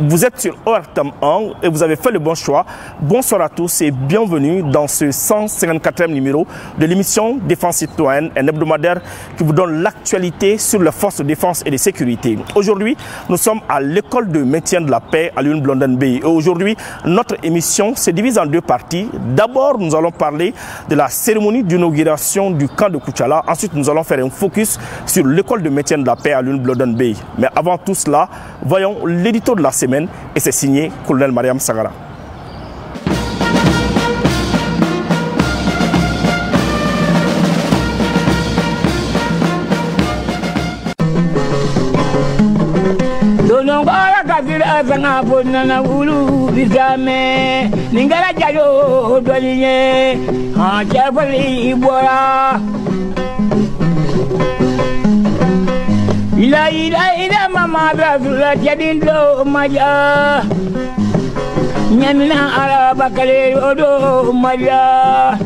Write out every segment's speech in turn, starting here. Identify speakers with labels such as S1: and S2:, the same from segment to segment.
S1: Vous êtes sur ORTM 1 et vous avez fait le bon choix. Bonsoir à tous et bienvenue dans ce 154e numéro de l'émission Défense citoyenne, un hebdomadaire qui vous donne l'actualité sur les forces de défense et de sécurité. Aujourd'hui, nous sommes à l'école de maintien de la paix à l'Union Blondin Bay. Et aujourd'hui, notre émission se divise en deux parties. D'abord, nous allons parler de la cérémonie d'inauguration du camp de Koutiala. Ensuite, nous allons faire un focus sur l'école de maintien de la paix à l'Union Blondin Bay. Mais avant tout cela, voyons l'édito de la semaine. Et c'est signé Colonel Mariam Sagara.
S2: Ila mama brazula jadindo maja nyamina araba kale odo maja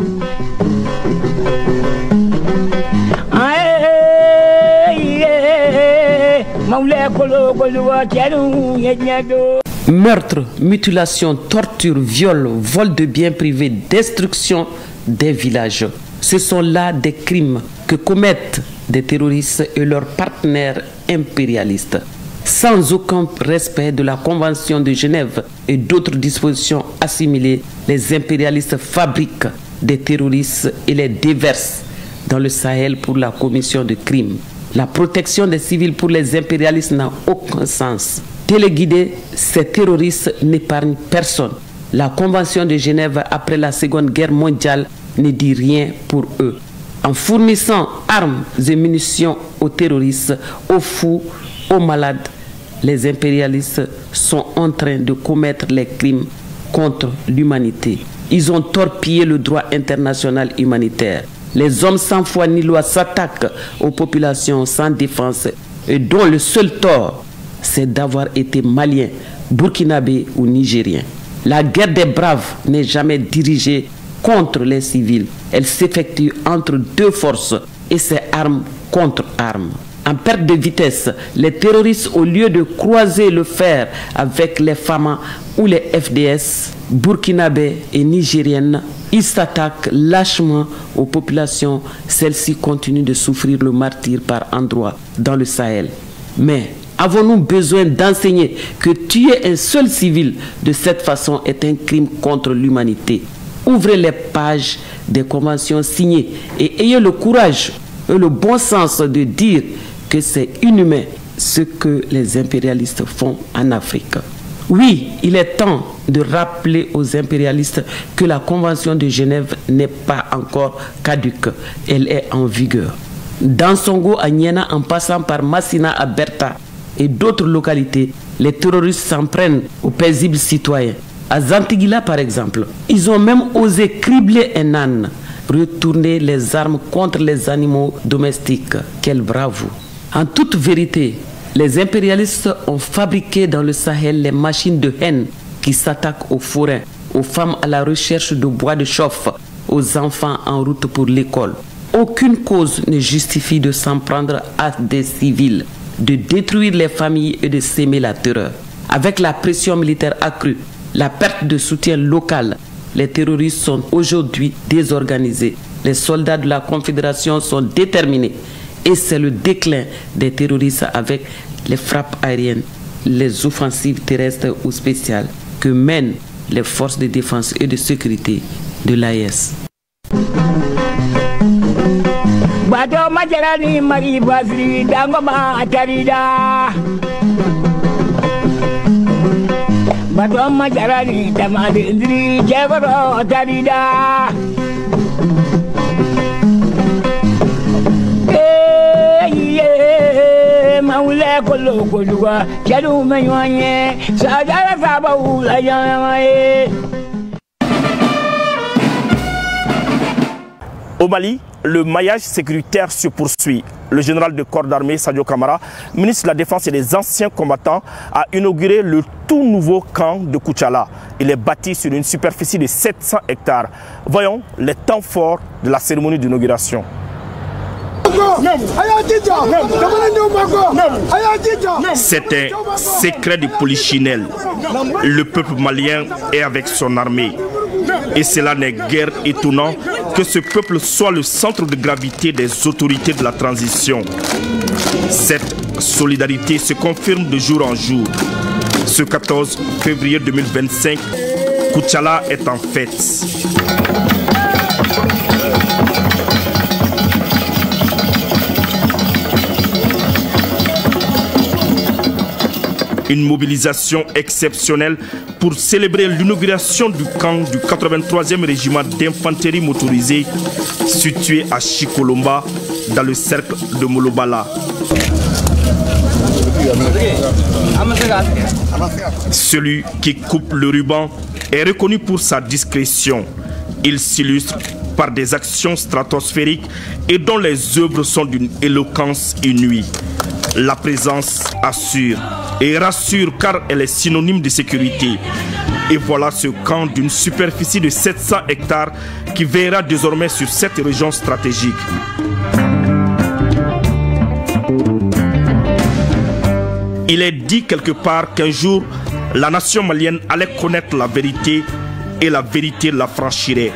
S3: Meurtre, mutilation, torture, viol, vol de biens privés, destruction des villages. Ce sont là des crimes que commettent des terroristes et leurs partenaires impérialistes, sans aucun respect de la Convention de Genève et d'autres dispositions assimilées. Les impérialistes fabriquent des terroristes et les déversent dans le Sahel pour la commission de crimes. La protection des civils pour les impérialistes n'a aucun sens. Téléguidés, ces terroristes n'épargnent personne. La Convention de Genève après la Seconde Guerre mondiale ne dit rien pour eux. En fournissant armes et munitions aux terroristes, aux fous, aux malades, les impérialistes sont en train de commettre les crimes contre l'humanité. Ils ont torpillé le droit international humanitaire. Les hommes sans foi ni loi s'attaquent aux populations sans défense et dont le seul tort, c'est d'avoir été malien, burkinabé ou nigérien. La guerre des braves n'est jamais dirigée contre les civils. Elle s'effectue entre deux forces et c'est arme contre arme. En perte de vitesse, les terroristes, au lieu de croiser le fer avec les FAMA ou les FDS, burkinabés et nigériennes, ils s'attaquent lâchement aux populations. Celles-ci continuent de souffrir le martyre par endroits dans le Sahel. Mais avons-nous besoin d'enseigner que tuer un seul civil de cette façon est un crime contre l'humanité? Ouvrez les pages des conventions signées et ayez le courage et le bon sens de dire que c'est inhumain ce que les impérialistes font en Afrique. Oui, il est temps de rappeler aux impérialistes que la Convention de Genève n'est pas encore caduque, elle est en vigueur. Dans Songo à Niena, en passant par Massina à Berta et d'autres localités, les terroristes s'en prennent aux paisibles citoyens. À Zantigila, par exemple, ils ont même osé cribler un âne, retourner les armes contre les animaux domestiques. Quelle bravoure! En toute vérité, les impérialistes ont fabriqué dans le Sahel les machines de haine qui s'attaquent aux forains, aux femmes à la recherche de bois de chauffe, aux enfants en route pour l'école. Aucune cause ne justifie de s'en prendre à des civils, de détruire les familles et de s'aimer la terreur. Avec la pression militaire accrue, la perte de soutien local, les terroristes sont aujourd'hui désorganisés. Les soldats de la Confédération sont déterminés. Et c'est le déclin des terroristes avec les frappes aériennes, les offensives terrestres ou spéciales que mènent les forces de défense et de sécurité de l'AES.
S1: Au Mali, le maillage sécuritaire se poursuit. Le général de corps d'armée Sadio Kamara, ministre de la Défense et des anciens combattants, a inauguré le tout nouveau camp de Koutiala. Il est bâti sur une superficie de 700 hectares. Voyons les temps forts de la cérémonie d'inauguration. C'est un secret de polichinelle. Le peuple malien est avec son armée. Et cela n'est guère étonnant que ce peuple soit le centre de gravité des autorités de la transition. Cette solidarité se confirme de jour en jour. Ce 14 février 2025, Koutchala est en fête. Une mobilisation exceptionnelle pour célébrer l'inauguration du camp du 83e régiment d'infanterie motorisée situé à Chikolomba dans le cercle de Molobala. Celui qui coupe le ruban est reconnu pour sa discrétion. Il s'illustre par des actions stratosphériques et dont les œuvres sont d'une éloquence inouïe. La présence assure et rassure car elle est synonyme de sécurité. Et voilà ce camp d'une superficie de 700 hectares qui veillera désormais sur cette région stratégique. Il est dit quelque part qu'un jour, la nation malienne allait connaître la vérité et la vérité la franchirait.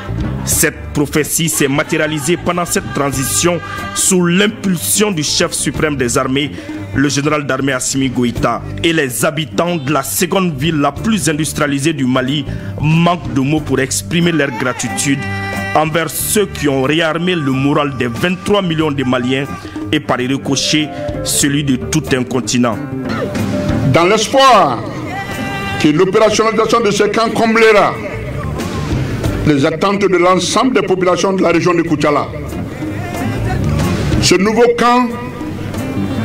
S1: Cette prophétie s'est matérialisée pendant cette transition sous l'impulsion du chef suprême des armées, le général d'armée Assimi Goïta. Et les habitants de la seconde ville la plus industrialisée du Mali manquent de mots pour exprimer leur gratitude envers ceux qui ont réarmé le moral des 23 millions de Maliens et par ricochet celui de tout un continent.
S4: Dans l'espoir que l'opérationnalisation de ces camps comblera les attentes de l'ensemble des populations de la région de Koutchala. Ce nouveau camp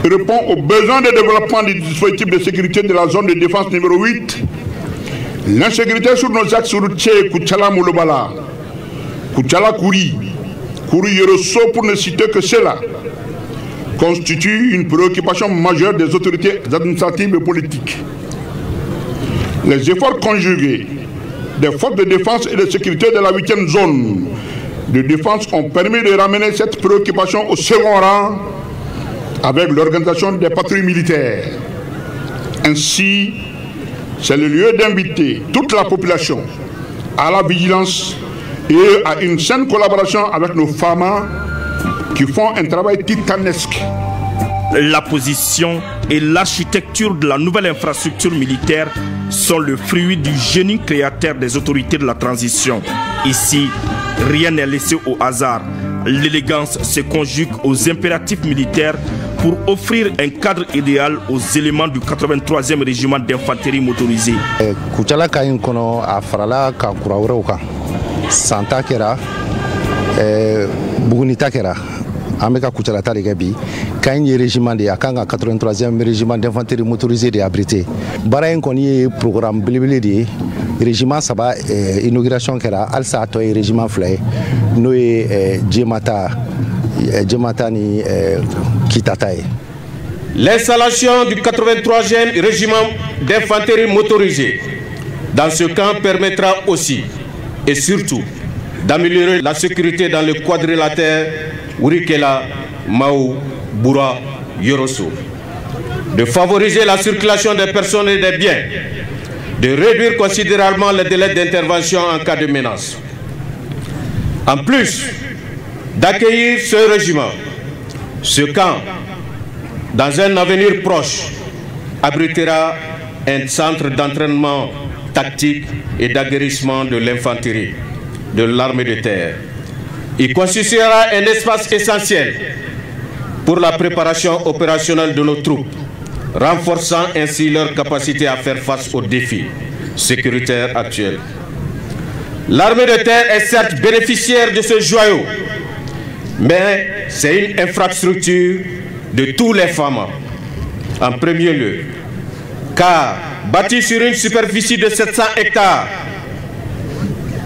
S4: répond aux besoins de développement du dispositif de sécurité de la zone de défense numéro 8. L'insécurité sur nos axes routiers Koutchala-Molobala, Koutchala-Kouri, Kouri-Yorosso pour ne citer que cela, constitue une préoccupation majeure des autorités administratives et politiques. Les efforts conjugués des forces de défense et de sécurité de la 8e zone de défense ont permis de ramener cette préoccupation au second rang avec l'organisation des patrouilles militaires. Ainsi, c'est le lieu d'inviter toute la population à la vigilance et à une saine collaboration avec nos FAMA qui font un travail titanesque.
S1: La position et l'architecture de la nouvelle infrastructure militaire sont le fruit du génie créateur des autorités de la transition. Ici, rien n'est laissé au hasard. L'élégance se conjugue aux impératifs militaires pour offrir un cadre idéal aux éléments du 83e régiment d'infanterie motorisée.
S5: Koutchala kayin kono a farala ka kurawrew kan santa kɛra bugunita kɛra an bɛ ka Koutchala ta de kɛ bi kayin ye régiment de a kan ka 83e régiment d'infanterie motorisée de abrité baara in kɔni ye programme belebele de ye régiment saba inauguration kɛra halisa a tɔ ye régiment fila ye n'o ye Djemata ni Kitata ye.
S6: L'installation du 83e régiment d'infanterie motorisée dans ce camp permettra aussi et surtout d'améliorer la sécurité dans le quadrilatère Wurikela, Mao, Boura, Yorosso, de favoriser la circulation des personnes et des biens, de réduire considérablement le délai d'intervention en cas de menace. En plus d'accueillir ce régiment, ce camp, dans un avenir proche, abritera un centre d'entraînement tactique et d'aguerrissement de l'infanterie, de l'armée de terre. Il constituera un espace essentiel pour la préparation opérationnelle de nos troupes, renforçant ainsi leur capacité à faire face aux défis sécuritaires actuels. L'armée de terre est certes bénéficiaire de ce joyau, mais c'est une infrastructure de tous les FAMA, en premier lieu, car bâtie sur une superficie de 700 hectares,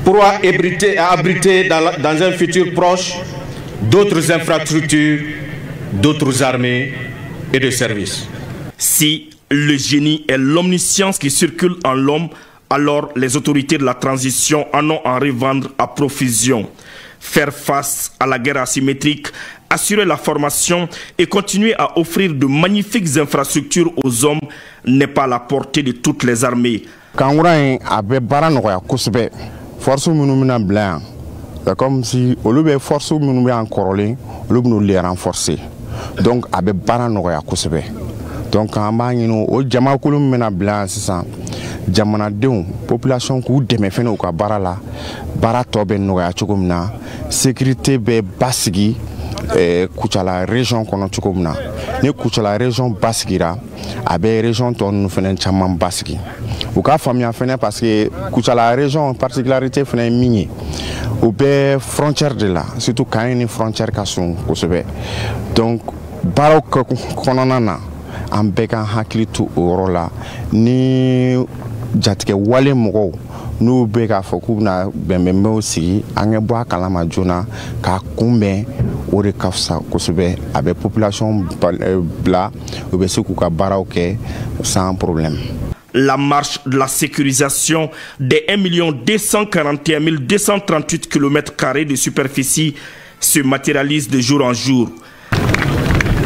S6: pourra abriter dans un futur proche d'autres infrastructures, d'autres armées et de services.
S1: Si le génie est l'omniscience qui circule en l'homme, alors les autorités de la transition en ont à revendre à profusion. Faire face à la guerre asymétrique Assurer la formation et continuer à offrir de magnifiques infrastructures aux hommes n'est pas à la portée de toutes les armées.
S7: C'est comme si on avait force ou nous en corolé, on les renforcer. Donc avec baranoya kosebe. Donc en bas nous au jamakulum mena blanc c'est ça. Jamana deun population ku deme fene ka barala bara tobe noya chokomna sécurité be basigi kuchala région kono chokomna. Ni kuchala région basigira abe région ton fene chamam basigi. Ou ka famia fene parce que kuchala région particularité fene minier. Ou bien frontière de là, surtout quand il y a une frontière qui est donc, barok kononana, en bécan hakli tout au rôle ni jatke wale moro, nous béca fokou na bembe aussi, angeboa kalama jona, ka kumbe ou de kafsa kosebe, avec population bla, ou bien ce kuka baraoke sans problème.
S1: La marche de la sécurisation des 1 241 238 km² de superficie se matérialise de jour en jour.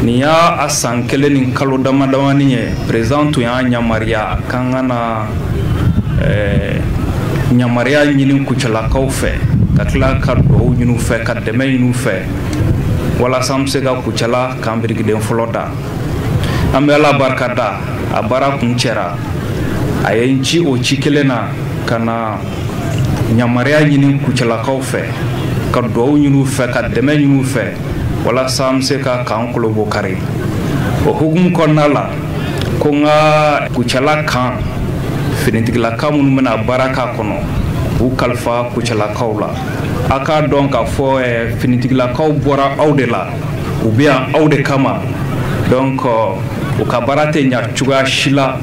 S8: Nia a san kelen ni kalo dama damani ye président ya nyamaria kangana nyamaria nyini kuchala kaufe katla ka do nyinu fe ka deme nyinu fe wala samse ga kuchala kambirgi den floda amela barkada abara kunchera ayenchi o chikelena kana nyamaria nyini kuchala kaufe ka do nyinu fe ka deme nyinu fe wala samse ka kankulo bokari o hugum konala ko nga kuchala kan finitigla kamun mena baraka kono bu kalfa kuchala kaula aka donc fo finitigla kaw bora awdela ou bien awde kama donc o ka barate nya chuga shila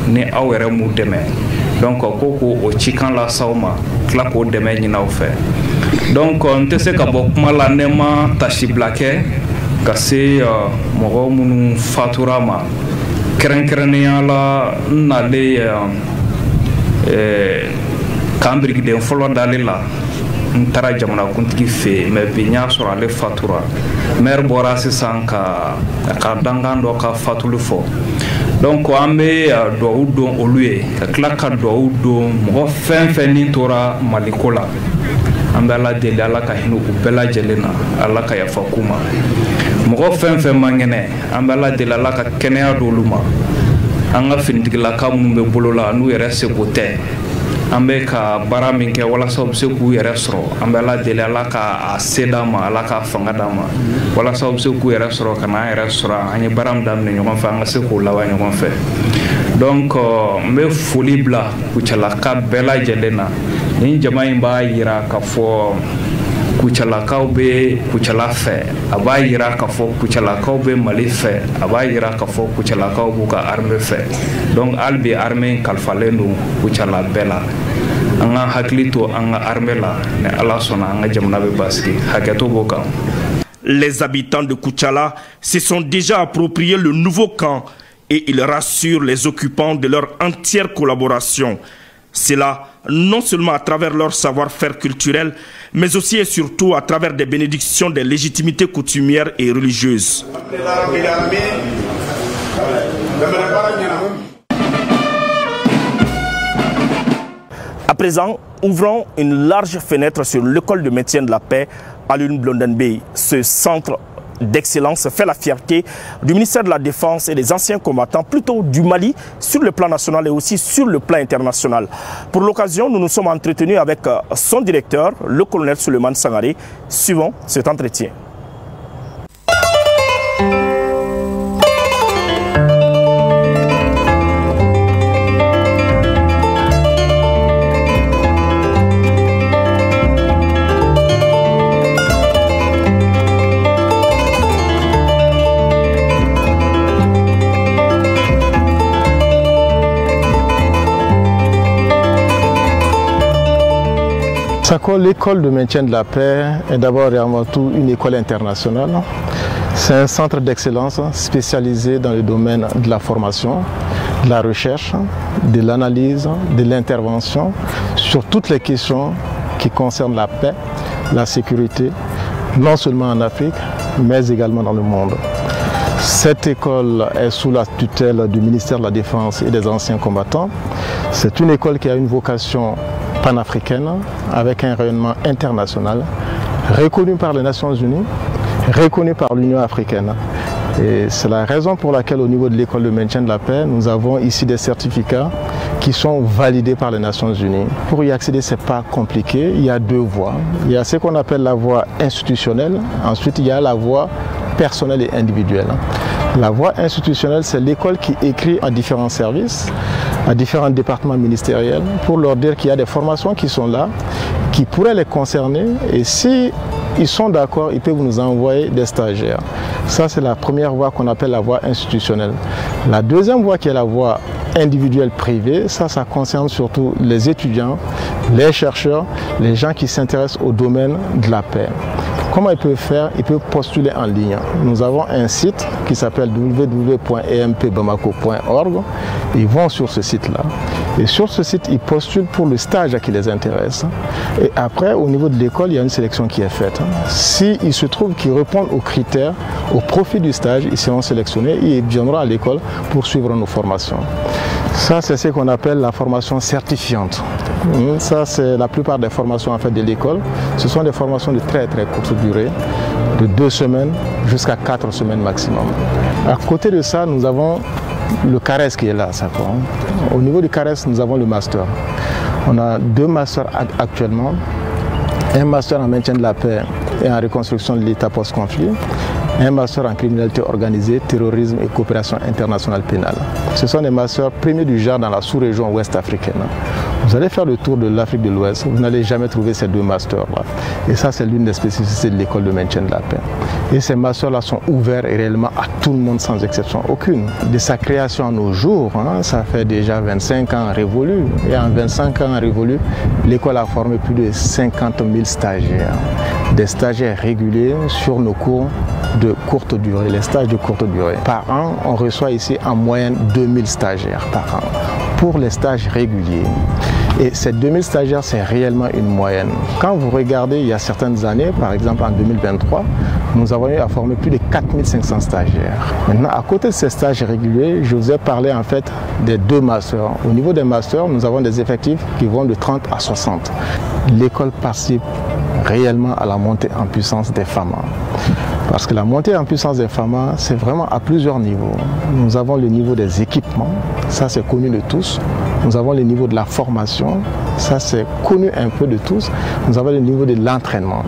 S8: ne awere mu deme donc koko o chikan la sauma kla ko deme nyina o fe donc on te se ka bokuma la nema tashi blake kase mogo munu faturama kerenkerenia la nale kambirgi den folo dalila ntara jamana kuntigi fe me binya sura le fatura mer bora sisan ka dangando ka fatulu fo donc ambe do udo oluye ka klaka do udo mo fen ni tora malikola ambe ala deli ala ka hinu ubela jelena ala ka yafa kuma mo fen mangene ambe ala deli ala ka kenea do luma anga findigla ka mumbe bolola nu yere se gote ambe ka bara minke wala so se ku yere soro ambe ala deli ala ka sedama ala ka fangadama wala so se ku yere soro kana yere soro ani baram dam ne ngon fa anga se ku lawa ngon fe donc me folibla ku chala ka bela jelena ni jama imba yira ka fo kuchala kaube kuchala fe aba yira ka fo kuchala kaube mali fe aba yira ka fo kuchala kaubu ka arme fe donc albi arme kalfalenu kuchala bela anga haklito anga armela ne ala sona anga jamna be baski haketo boka.
S1: Les habitants de Kuchala se sont déjà appropriés le nouveau camp et ils rassurent les occupants de leur entière collaboration. C'est là non seulement à travers leur savoir-faire culturel, mais aussi et surtout à travers des bénédictions des légitimités coutumières et religieuses. À présent, ouvrons une large fenêtre sur l'école de maintien de la paix à l'Une Blondenbey. Ce centre d'excellence fait la fierté du ministère de la Défense et des anciens combattants, plutôt du Mali, sur le plan national et aussi sur le plan international. Pour l'occasion, nous nous sommes entretenus avec son directeur, le colonel Suleiman Sangaré. Suivons cet entretien.
S9: L'école de maintien de la paix est d'abord et avant tout une école internationale. C'est un centre d'excellence spécialisé dans le domaine de la formation, de la recherche, de l'analyse, de l'intervention sur toutes les questions qui concernent la paix, la sécurité, non seulement en Afrique, mais également dans le monde. Cette école est sous la tutelle du ministère de la Défense et des anciens combattants. C'est une école qui a une vocation panafricaine avec un rayonnement international, reconnue par les Nations Unies, reconnue par l'Union africaine. Et c'est la raison pour laquelle au niveau de l'école de maintien de la paix, nous avons ici des certificats qui sont validés par les Nations Unies. Pour y accéder, ce n'est pas compliqué. Il y a deux voies. Il y a ce qu'on appelle la voie institutionnelle. Ensuite, il y a la voie personnelle et individuelle. La voie institutionnelle, c'est l'école qui écrit à différents services, à différents départements ministériels, pour leur dire qu'il y a des formations qui sont là, qui pourraient les concerner. Et si ils sont d'accord, ils peuvent nous envoyer des stagiaires. Ça, c'est la première voie qu'on appelle la voie institutionnelle. La deuxième voie, qui est la voie individuelle privée, ça concerne surtout les étudiants, les chercheurs, les gens qui s'intéressent au domaine de la paix. Comment ils peuvent faire? Ils peuvent postuler en ligne. Nous avons un site qui s'appelle www.empbamako.org. Ils vont sur ce site-là. Et sur ce site, ils postulent pour le stage qui les intéresse. Et après, au niveau de l'école, il y a une sélection qui est faite. S'il se trouve qu'ils répondent aux critères, au profit du stage, ils seront sélectionnés et ils viendront à l'école pour suivre nos formations. Ça, c'est ce qu'on appelle la formation certifiante. Ça, c'est la plupart des formations en fait, de l'école. Ce sont des formations de très courte durée, de 2 semaines jusqu'à 4 semaines maximum. À côté de ça, nous avons le CARES qui est là. Ça, au niveau du CARES, nous avons le master. On a 2 masters actuellement. Un master en maintien de la paix et en reconstruction de l'État post-conflit. Un master en criminalité organisée, terrorisme et coopération internationale pénale. Ce sont des masters premiers du genre dans la sous-région ouest africaine. Vous allez faire le tour de l'Afrique de l'Ouest, vous n'allez jamais trouver ces 2 masters-là. Et ça, c'est l'une des spécificités de l'école de maintien de la paix. Et ces masters-là sont ouverts réellement à tout le monde sans exception aucune. De sa création à nos jours, ça fait déjà 25 ans révolus. Et en 25 ans révolus, l'école a formé plus de 50 000 stagiaires. Des stagiaires réguliers sur nos cours de courte durée, les stages de courte durée. Par an, on reçoit ici en moyenne 2000 stagiaires par an pour les stages réguliers. Et ces 2000 stagiaires, c'est réellement une moyenne. Quand vous regardez, il y a certaines années, par exemple en 2023, nous avons eu à former plus de 4500 stagiaires. Maintenant, à côté de ces stages réguliers, je vous ai parlé en fait des 2 masters. Au niveau des masters, nous avons des effectifs qui vont de 30 à 60. L'école participe réellement à la montée en puissance des FAMA. Parce que la montée en puissance des FAMA, c'est vraiment à plusieurs niveaux. Nous avons le niveau des équipements, ça c'est connu de tous. Nous avons le niveau de la formation, ça c'est connu un peu de tous. Nous avons le niveau de l'entraînement.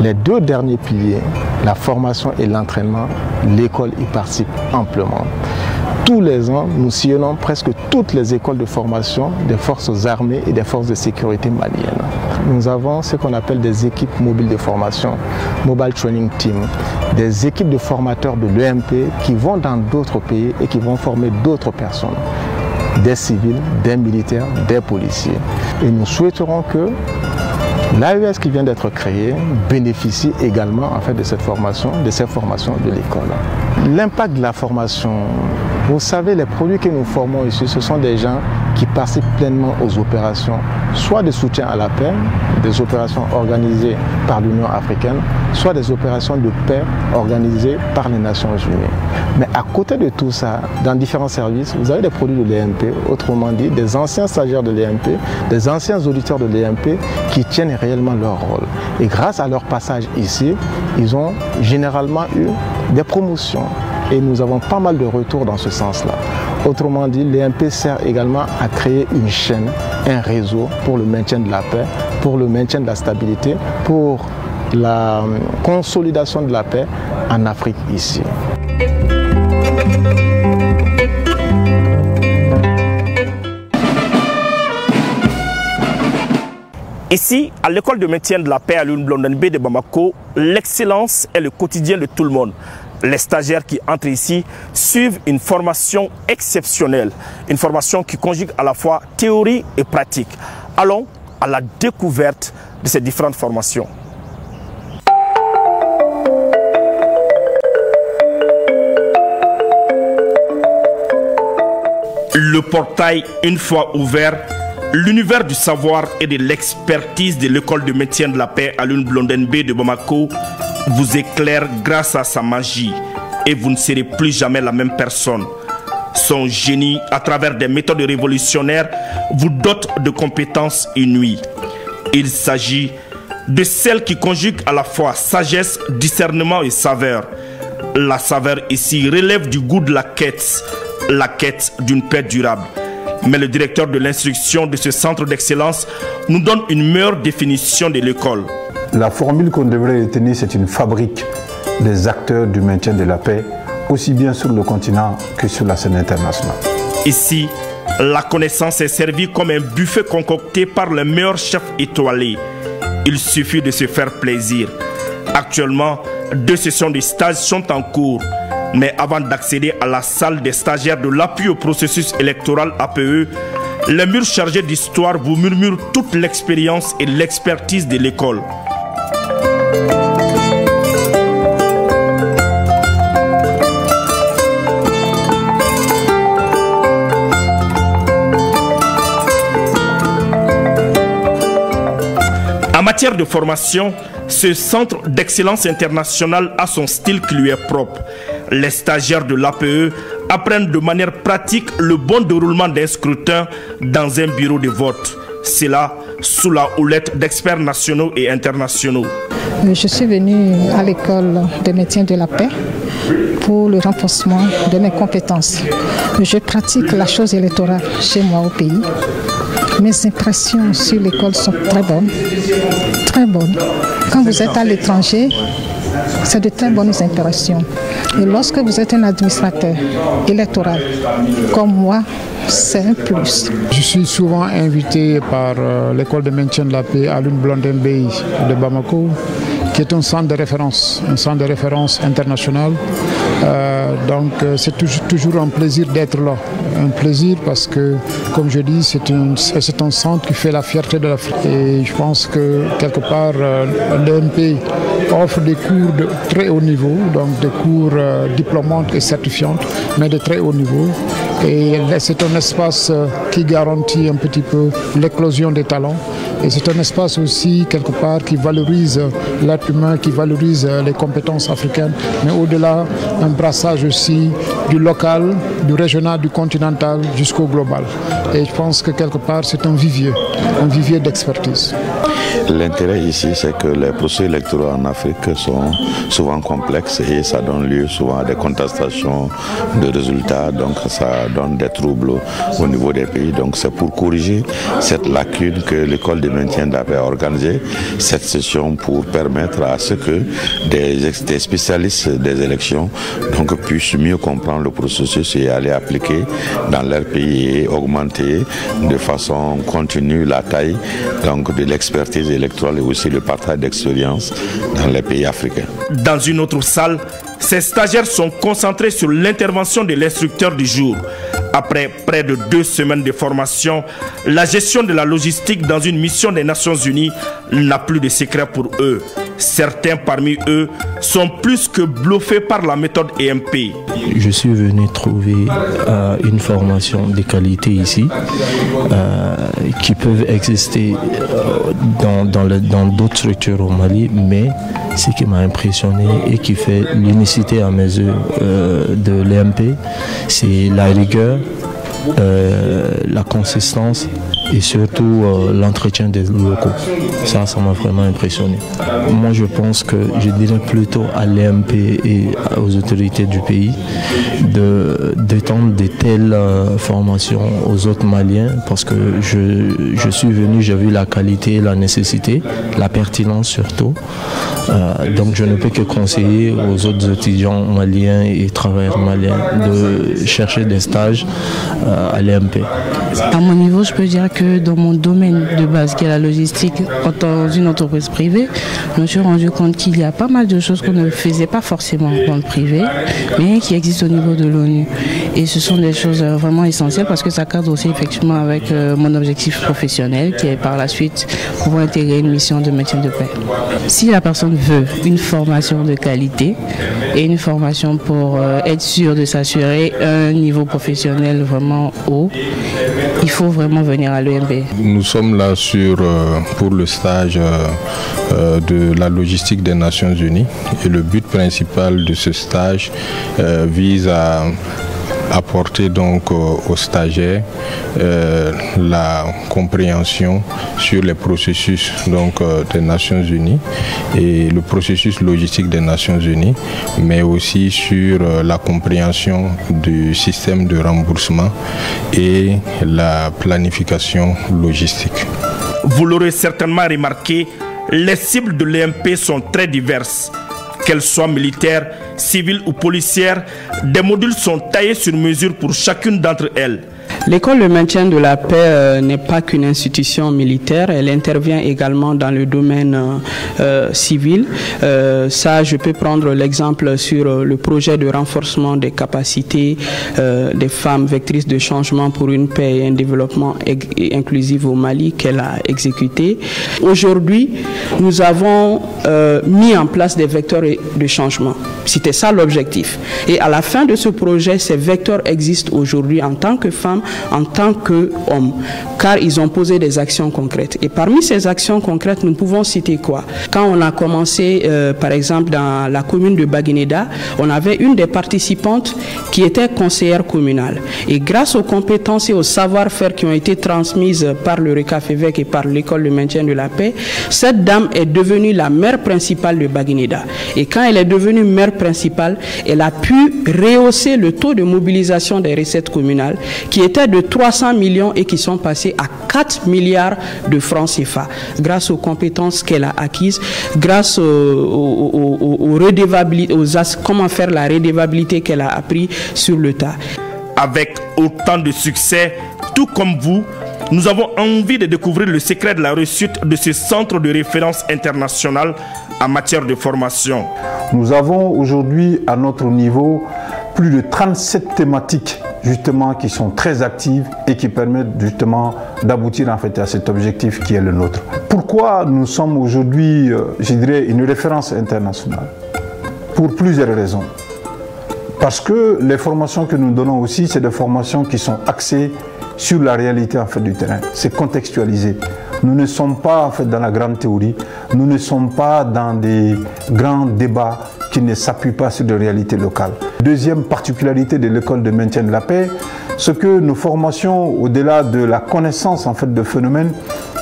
S9: Les 2 derniers piliers, la formation et l'entraînement, l'école y participe amplement. Tous les ans, nous sillonnons presque toutes les écoles de formation des forces armées et des forces de sécurité maliennes. Nous avons ce qu'on appelle des équipes mobiles de formation, Mobile Training Team, des équipes de formateurs de l'EMP qui vont dans d'autres pays et qui vont former d'autres personnes, des civils, des militaires, des policiers. Et nous souhaiterons que l'AES qui vient d'être créée bénéficie également en fait, de cette formation, de ces formations de l'école. L'impact de la formation, vous savez, les produits que nous formons ici, ce sont des gens qui participent pleinement aux opérations, soit de soutien à la paix, des opérations organisées par l'Union africaine, soit des opérations de paix organisées par les Nations Unies. Mais à côté de tout ça, dans différents services, vous avez des produits de l'EMP, autrement dit, des anciens stagiaires de l'EMP, des anciens auditeurs de l'EMP qui tiennent réellement leur rôle. Et grâce à leur passage ici, ils ont généralement eu des promotions. Et nous avons pas mal de retours dans ce sens-là. Autrement dit, l'EMP sert également à créer une chaîne, un réseau pour le maintien de la paix, pour le maintien de la stabilité, pour la consolidation de la paix en Afrique ici.
S1: Ici, à l'école de maintien de la paix à l'Union Blondin B de Bamako, l'excellence est le quotidien de tout le monde. Les stagiaires qui entrent ici suivent une formation exceptionnelle, une formation qui conjugue à la fois théorie et pratique. Allons à la découverte de ces différentes formations. Le portail, une fois ouvert, l'univers du savoir et de l'expertise de l'école de maintien de la paix à l'Union Blondin B de Bamako vous éclaire grâce à sa magie et vous ne serez plus jamais la même personne. Son génie, à travers des méthodes révolutionnaires, vous dote de compétences inouïes. Il s'agit de celle qui conjugue à la fois sagesse, discernement et saveur. La saveur ici relève du goût de la quête d'une paix durable. Mais le directeur de l'instruction de ce centre d'excellence nous donne une meilleure définition de l'école.
S10: La formule qu'on devrait retenir, c'est une fabrique des acteurs du maintien de la paix, aussi bien sur le continent que sur la scène internationale. Ici,
S1: la connaissance est servie comme un buffet concocté par le meilleur chef étoilé. Il suffit de se faire plaisir. Actuellement, 2 sessions de stage sont en cours. Mais avant d'accéder à la salle des stagiaires de l'appui au processus électoral APE, les murs chargés d'histoire vous murmurent toute l'expérience et l'expertise de l'école. En matière de formation, ce centre d'excellence internationale a son style qui lui est propre. Les stagiaires de l'APE apprennent de manière pratique le bon déroulement d'un scrutin dans un bureau de vote. C'est là, sous la houlette d'experts nationaux et internationaux.
S11: Je suis venue à l'école de maintien de la paix pour le renforcement de mes compétences. Je pratique la chose électorale chez moi au pays. Mes impressions sur l'école sont très bonnes. Très bonnes. Quand vous êtes à l'étranger, c'est de très bonnes impressions. Et lorsque vous êtes un administrateur électoral, comme moi, c'est un plus.
S12: Je suis souvent invité par l'école de maintien de la paix à l'Une-Blondin-Bay de Bamako, qui est un centre de référence international. Donc c'est toujours un plaisir d'être là. Un plaisir parce que, comme je dis, c'est un centre qui fait la fierté de l'Afrique. Et je pense que, quelque part, l'EMP offre des cours de très haut niveau, donc des cours diplômantes et certifiantes, mais de très haut niveau. Et c'est un espace qui garantit un petit peu l'éclosion des talents. Et c'est un espace aussi, quelque part, qui valorise l'être humain, qui valorise les compétences africaines, mais au-delà, un brassage aussi du local, du régional, du continental jusqu'au global. Et je pense que, quelque part, c'est un vivier d'expertise.
S13: L'intérêt ici, c'est que les processus électoraux en Afrique sont souvent complexes et ça donne lieu souvent à des contestations de résultats, donc ça donne des troubles au niveau des pays. Donc c'est pour corriger cette lacune que l'école de maintien de la paix a organisé cette session pour permettre à ce que des spécialistes des élections donc, puissent mieux comprendre le processus et aller appliquer dans leur pays et augmenter de façon continue la taille donc, de l'expertise électorale et aussi le partage d'expérience dans les pays africains.
S1: Dans une autre salle, ces stagiaires sont concentrés sur l'intervention de l'instructeur du jour. Après près de 2 semaines de formation, la gestion de la logistique dans une mission des Nations Unies n'a plus de secret pour eux. Certains parmi eux sont plus que bluffés par la méthode EMP.
S14: Je suis venu trouver une formation de qualité ici qui peuvent exister dans d'autres structures au Mali, mais ce qui m'a impressionné et qui fait l'unicité à mes yeux de l'EMP, c'est la rigueur, la consistance et surtout l'entretien des locaux. Ça m'a vraiment impressionné. Moi, je pense que je dirais plutôt à l'EMP et aux autorités du pays d'étendre de telles formations aux autres Maliens parce que je suis venu, j'ai vu la qualité, la nécessité, la pertinence surtout. Donc je ne peux que conseiller aux autres étudiants maliens et travailleurs maliens de chercher des stages à l'EMP.
S15: À mon niveau, je peux dire que dans mon domaine de base, qui est la logistique, dans une entreprise privée, je me suis rendu compte qu'il y a pas mal de choses qu'on ne faisait pas forcément dans le privé, mais qui existent au niveau de l'ONU. Et ce sont des choses vraiment essentielles parce que ça cadre aussi effectivement avec mon objectif professionnel qui est par la suite pouvoir intégrer une mission de maintien de paix. Si la personne veut une formation de qualité et une formation pour être sûr de s'assurer un niveau professionnel vraiment haut, il faut vraiment venir à l'EMB.
S16: Nous sommes là pour le stage de la logistique des Nations Unies et le but principal de ce stage vise à apporter donc aux stagiaires la compréhension sur les processus donc des Nations Unies et le processus logistique des Nations Unies, mais aussi sur la compréhension du système de remboursement et la planification logistique.
S1: Vous l'aurez certainement remarqué, les cibles de l'EMP sont très diverses. Qu'elles soient militaires, civiles ou policières, des modules sont taillés sur mesure pour chacune d'entre elles.
S17: L'école de maintien de la paix n'est pas qu'une institution militaire, elle intervient également dans le domaine civil. Ça, je peux prendre l'exemple sur le projet de renforcement des capacités des femmes vectrices de changement pour une paix et un développement inclusif au Mali qu'elle a exécuté. Aujourd'hui, nous avons mis en place des vecteurs de changement. C'était ça l'objectif. Et à la fin de ce projet, ces vecteurs existent aujourd'hui en tant que femmes, en tant qu'hommes, car ils ont posé des actions concrètes. Et parmi ces actions concrètes, nous pouvons citer quoi? Quand on a commencé, par exemple, dans la commune de Baguineda, on avait une des participantes qui était conseillère communale. Et grâce aux compétences et au savoir-faire qui ont été transmises par le RECAFEVEC et par l'école de maintien de la paix, cette dame est devenue la maire principale de Baguineda. Et quand elle est devenue maire principale, elle a pu rehausser le taux de mobilisation des recettes communales qui était de 300 millions et qui sont passés à 4 milliards de francs CFA grâce aux compétences qu'elle a acquises, grâce comment faire la redevabilité qu'elle a appris sur le tas.
S1: Avec autant de succès, tout comme vous, nous avons envie de découvrir le secret de la réussite de ce centre de référence international en matière de formation.
S10: Nous avons aujourd'hui à notre niveau plus de 37 thématiques justement qui sont très actives et qui permettent justement d'aboutir en fait à cet objectif qui est le nôtre. Pourquoi nous sommes aujourd'hui, je dirais, une référence internationale? Pour plusieurs raisons. Parce que les formations que nous donnons aussi, c'est des formations qui sont axées sur la réalité en fait du terrain. C'est contextualisé. Nous ne sommes pas en fait dans la grande théorie, nous ne sommes pas dans des grands débats qui ne s'appuient pas sur des réalités locales. Deuxième particularité de l'école de maintien de la paix, ce que nos formations, au-delà de la connaissance en fait de phénomènes,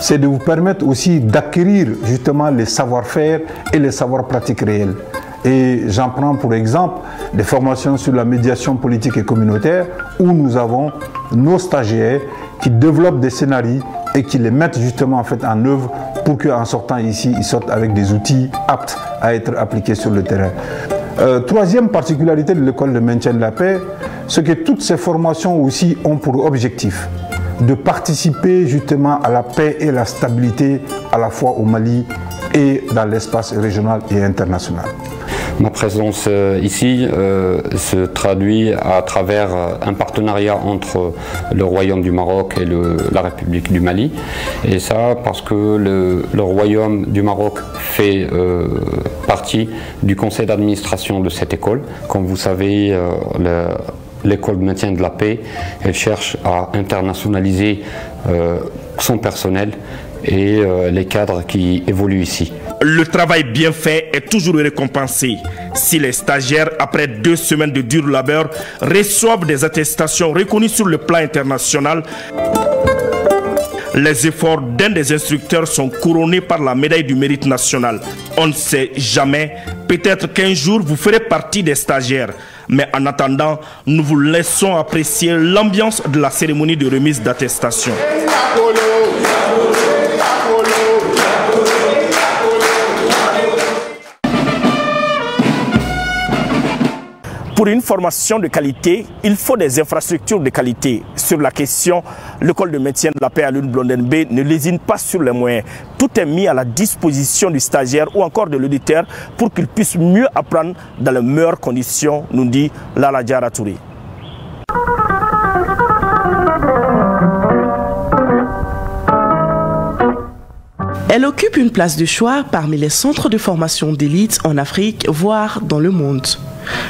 S10: c'est de vous permettre aussi d'acquérir justement les savoir-faire et les savoirs pratiques réels. Et j'en prends pour exemple des formations sur la médiation politique et communautaire où nous avons nos stagiaires qui développent des scénarios et qui les mettent justement en fait en œuvre pour qu'en sortant ici, ils sortent avec des outils aptes à être appliqués sur le terrain. Troisième particularité de l'école de maintien de la paix, c'est que toutes ces formations aussi ont pour objectif de participer justement à la paix et la stabilité à la fois au Mali et dans l'espace régional et international.
S18: Ma présence ici se traduit à travers un partenariat entre le Royaume du Maroc et la République du Mali. Et ça parce que le Royaume du Maroc fait partie du conseil d'administration de cette école. Comme vous savez, l'école de maintien de la paix, elle cherche à internationaliser son personnel et les cadres qui évoluent ici.
S1: Le travail bien fait est toujours récompensé. Si les stagiaires, après 2 semaines de dur labeur, reçoivent des attestations reconnues sur le plan international, les efforts d'un des instructeurs sont couronnés par la médaille du mérite national. On ne sait jamais, peut-être qu'un jour vous ferez partie des stagiaires. Mais en attendant, nous vous laissons apprécier l'ambiance de la cérémonie de remise d'attestation. Pour une formation de qualité, il faut des infrastructures de qualité. Sur la question, l'école de maintien de la paix à l'UNBLONDB ne lésine pas sur les moyens. Tout est mis à la disposition du stagiaire ou encore de l'auditeur pour qu'il puisse mieux apprendre dans les meilleures conditions, nous dit Lala Diara Touré.
S19: Elle occupe une place de choix parmi les centres de formation d'élite en Afrique, voire dans le monde.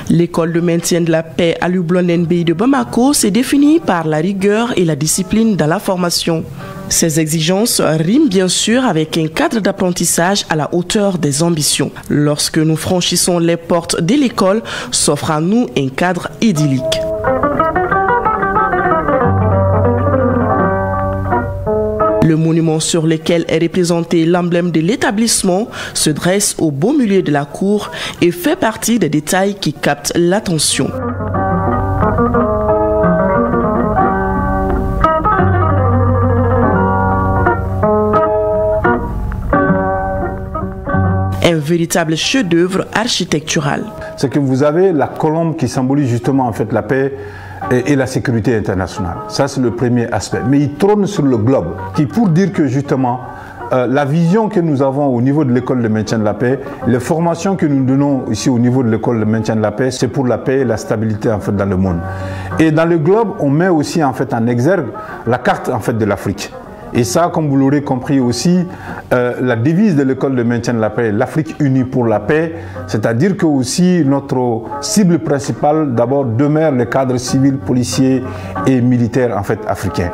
S19: L'école de maintien de la paix Aliou Blondin Beye de Bamako s'est définie par la rigueur et la discipline dans la formation. Ces exigences riment bien sûr avec un cadre d'apprentissage à la hauteur des ambitions. Lorsque nous franchissons les portes de l'école, s'offre à nous un cadre idyllique. Le monument sur lequel est représenté l'emblème de l'établissement se dresse au beau milieu de la cour et fait partie des détails qui captent l'attention. Un véritable chef-d'œuvre architectural.
S10: C'est que vous avez la colombe qui symbolise justement en fait la paix et la sécurité internationale. Ça, c'est le premier aspect. Mais il trône sur le globe, qui pour dire que justement, la vision que nous avons au niveau de l'école de maintien de la paix, les formations que nous donnons ici au niveau de l'école de maintien de la paix, c'est pour la paix et la stabilité en fait dans le monde. Et dans le globe, on met aussi en fait en exergue la carte en fait de l'Afrique. Et ça, comme vous l'aurez compris aussi, la devise de l'école de maintien de la paix, l'Afrique unie pour la paix, c'est-à-dire que aussi notre cible principale d'abord demeure les cadres civils, policiers et militaires en fait africains.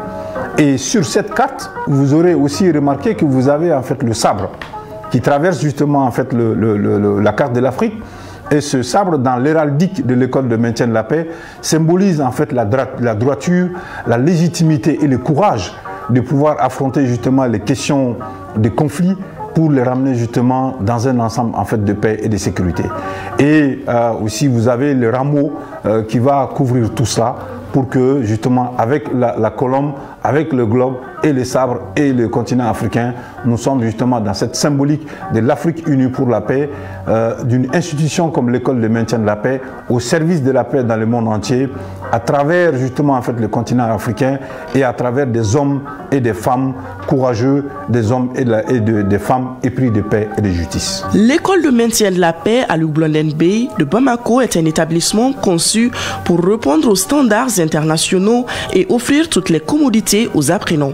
S10: Et sur cette carte, vous aurez aussi remarqué que vous avez en fait le sabre qui traverse justement en fait la carte de l'Afrique. Et ce sabre, dans l'héraldique de l'école de maintien de la paix, symbolise en fait la droiture, la légitimité et le courage de pouvoir affronter justement les questions de conflit pour les ramener justement dans un ensemble en fait de paix et de sécurité. Et aussi vous avez le rameau qui va couvrir tout ça pour que justement avec la colombe, avec le globe et les sabres et le continent africain, nous sommes justement dans cette symbolique de l'Afrique unie pour la paix, d'une institution comme l'école de maintien de la paix au service de la paix dans le monde entier, à travers justement en fait le continent africain et à travers des hommes et des femmes courageux, des hommes et des femmes épris de paix et de justice.
S19: L'école de maintien de la paix Aliou Blondin Beye de Bamako est un établissement conçu pour répondre aux standards internationaux et offrir toutes les commodités aux apprenants.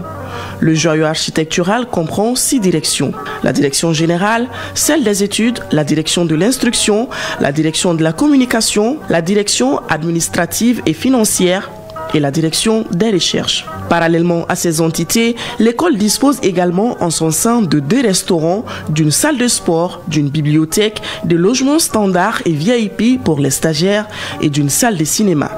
S19: Le joyau architectural comprend 6 directions. La direction générale, celle des études, la direction de l'instruction, la direction de la communication, la direction administrative et financière et la direction des recherches. Parallèlement à ces entités, l'école dispose également en son sein de 2 restaurants, d'une salle de sport, d'une bibliothèque, de logements standards et VIP pour les stagiaires et d'une salle de cinéma.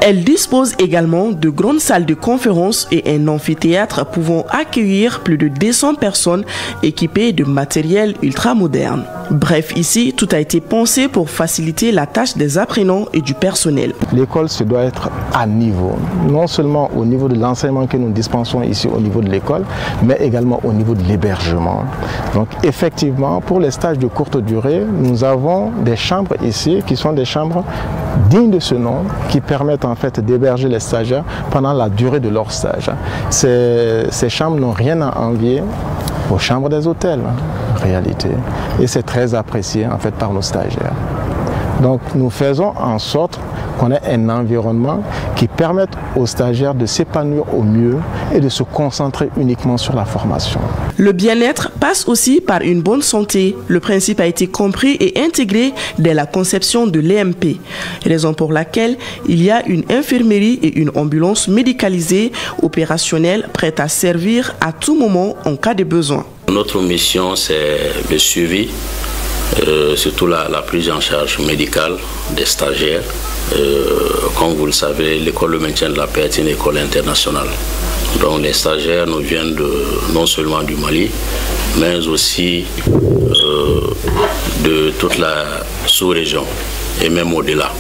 S19: Elle dispose également de grandes salles de conférences et un amphithéâtre pouvant accueillir plus de 200 personnes équipées de matériel ultramoderne. Bref, ici, tout a été pensé pour faciliter la tâche des apprenants et du personnel.
S9: L'école se doit être à niveau, non seulement au niveau de l'enseignement que nous dispensons ici au niveau de l'école, mais également au niveau de l'hébergement. Donc effectivement, pour les stages de courte durée, nous avons des chambres ici qui sont des chambres dignes de ce nom, qui permettent en fait d'héberger les stagiaires pendant la durée de leur stage. Ces chambres n'ont rien à envier aux chambres des hôtels, en réalité. Et c'est très apprécié en fait par nos stagiaires. Donc nous faisons en sorte qu'on ait un environnement qui permette aux stagiaires de s'épanouir au mieux et de se concentrer uniquement sur la formation.
S19: Le bien-être passe aussi par une bonne santé. Le principe a été compris et intégré dès la conception de l'EMP, raison pour laquelle il y a une infirmerie et une ambulance médicalisée opérationnelle prête à servir à tout moment en cas de besoin.
S20: Notre mission, c'est le suivi, surtout la prise en charge médicale des stagiaires. Comme vous le savez, l'école de maintien de la paix est une école internationale. Donc les stagiaires nous viennent non seulement du Mali, mais aussi de toute la sous-région et même au-delà.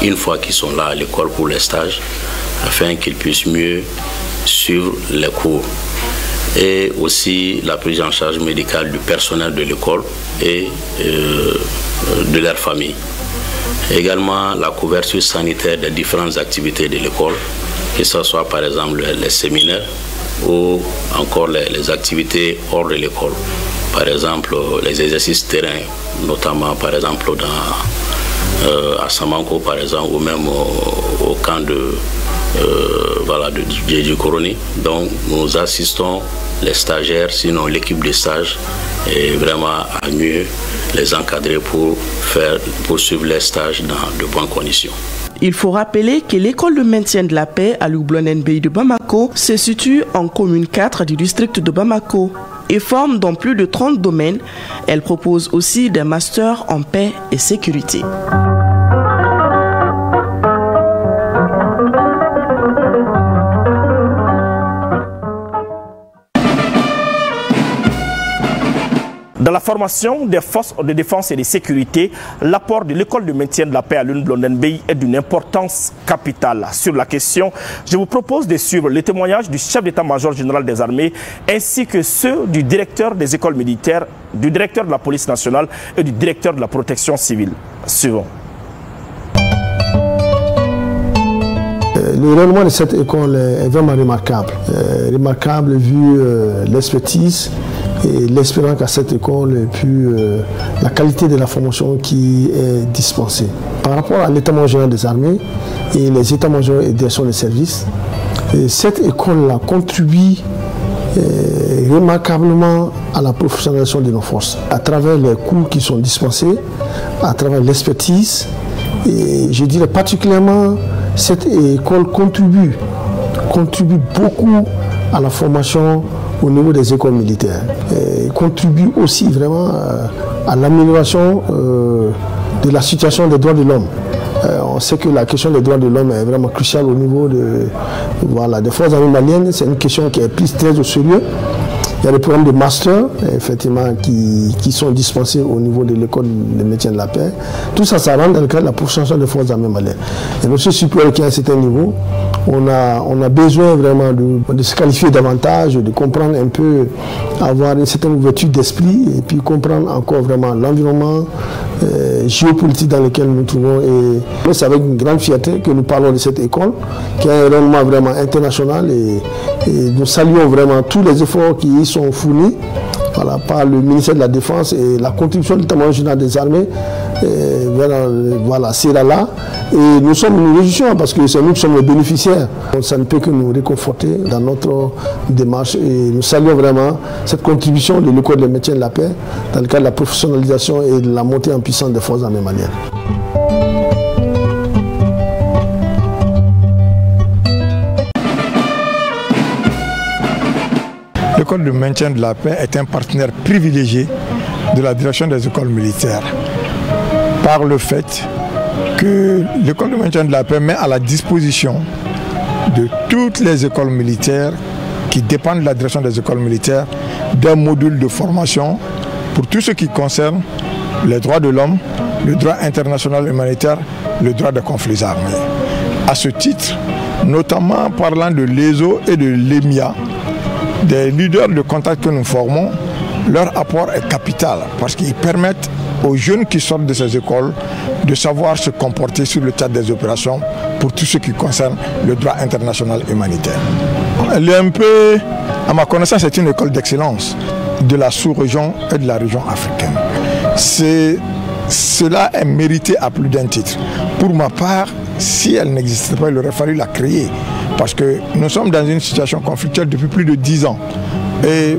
S20: Une fois qu'ils sont là à l'école pour les stages, afin qu'ils puissent mieux suivre les cours. Et aussi la prise en charge médicale du personnel de l'école et de leur famille. Également la couverture sanitaire des différentes activités de l'école, que ce soit par exemple les séminaires ou encore les activités hors de l'école. Par exemple les exercices terrain, notamment par exemple à Samanko par exemple, ou même au camp de Djedji Koroni. Donc nous assistons les stagiaires, sinon l'équipe de stage, et vraiment à mieux les encadrer pour suivre les stages dans de bonnes conditions.
S19: Il faut rappeler que l'école de maintien de la paix à l'Oublonen-Bey de Bamako se situe en commune 4 du district de Bamako et forme dans plus de 30 domaines. Elle propose aussi des masters en paix et sécurité.
S1: Dans la formation des forces de défense et de sécurité, l'apport de l'école de maintien de la paix à l'Oublonen-Bey est d'une importance capitale. Sur la question, je vous propose de suivre les témoignages du chef d'état-major général des armées ainsi que ceux du directeur des écoles militaires, du directeur de la police nationale et du directeur de la protection civile. Suivons.
S21: Le règlement de cette école est vraiment remarquable. Remarquable vu l'expertise et l'espérance qu'à cette école et puis la qualité de la formation qui est dispensée. Par rapport à l'état-major général des armées et les états-majors et directions des services, cette école-là contribue remarquablement à la professionnalisation de nos forces à travers les cours qui sont dispensés, à travers l'expertise. Et je dirais particulièrement cette école contribue beaucoup à la formation au niveau des écoles militaires. Et contribue aussi vraiment à l'amélioration de la situation des droits de l'homme. On sait que la question des droits de l'homme est vraiment cruciale au niveau des forces armées maliennes. C'est une question qui est prise très au sérieux. Il y a des programmes de master, effectivement, qui sont dispensés au niveau de l'école de maintien de la paix. Tout ça, ça rentre dans le cadre de la profession des forces armées maliennes. Et notre supérieur qui est à un certain niveau, on a besoin vraiment de se qualifier davantage, de comprendre un peu, avoir une certaine ouverture d'esprit et puis comprendre encore vraiment l'environnement géopolitique dans lequel nous nous trouvons. Et c'est avec une grande fierté que nous parlons de cette école qui a un rayonnement vraiment international et nous saluons vraiment tous les efforts qui y sont fournis par le ministère de la Défense et la contribution du état-major général des armées c'est là. Et nous réjouissons parce que c'est nous qui sommes les bénéficiaires. Ça ne peut que nous réconforter dans notre démarche et nous saluons vraiment cette contribution de l'école de maintien de la paix dans le cadre de la professionnalisation et de la montée en puissance des forces armées maliennes.
S22: L'école de maintien de la paix est un partenaire privilégié de la direction des écoles militaires par le fait que l'école de maintien de la paix met à la disposition de toutes les écoles militaires qui dépendent de la direction des écoles militaires des modules de formation pour tout ce qui concerne les droits de l'homme, le droit international humanitaire, le droit des conflits armés. À ce titre, notamment parlant de l'ESO et de l'EMIA, des leaders de contact que nous formons, leur apport est capital parce qu'ils permettent aux jeunes qui sortent de ces écoles de savoir se comporter sur le théâtre des opérations pour tout ce qui concerne le droit international humanitaire. L'EMP, à ma connaissance, c'est une école d'excellence de la sous-région et de la région africaine. Cela est mérité à plus d'un titre. Pour ma part, si elle n'existait pas, il aurait fallu la créer. Parce que nous sommes dans une situation conflictuelle depuis plus de 10 ans. Et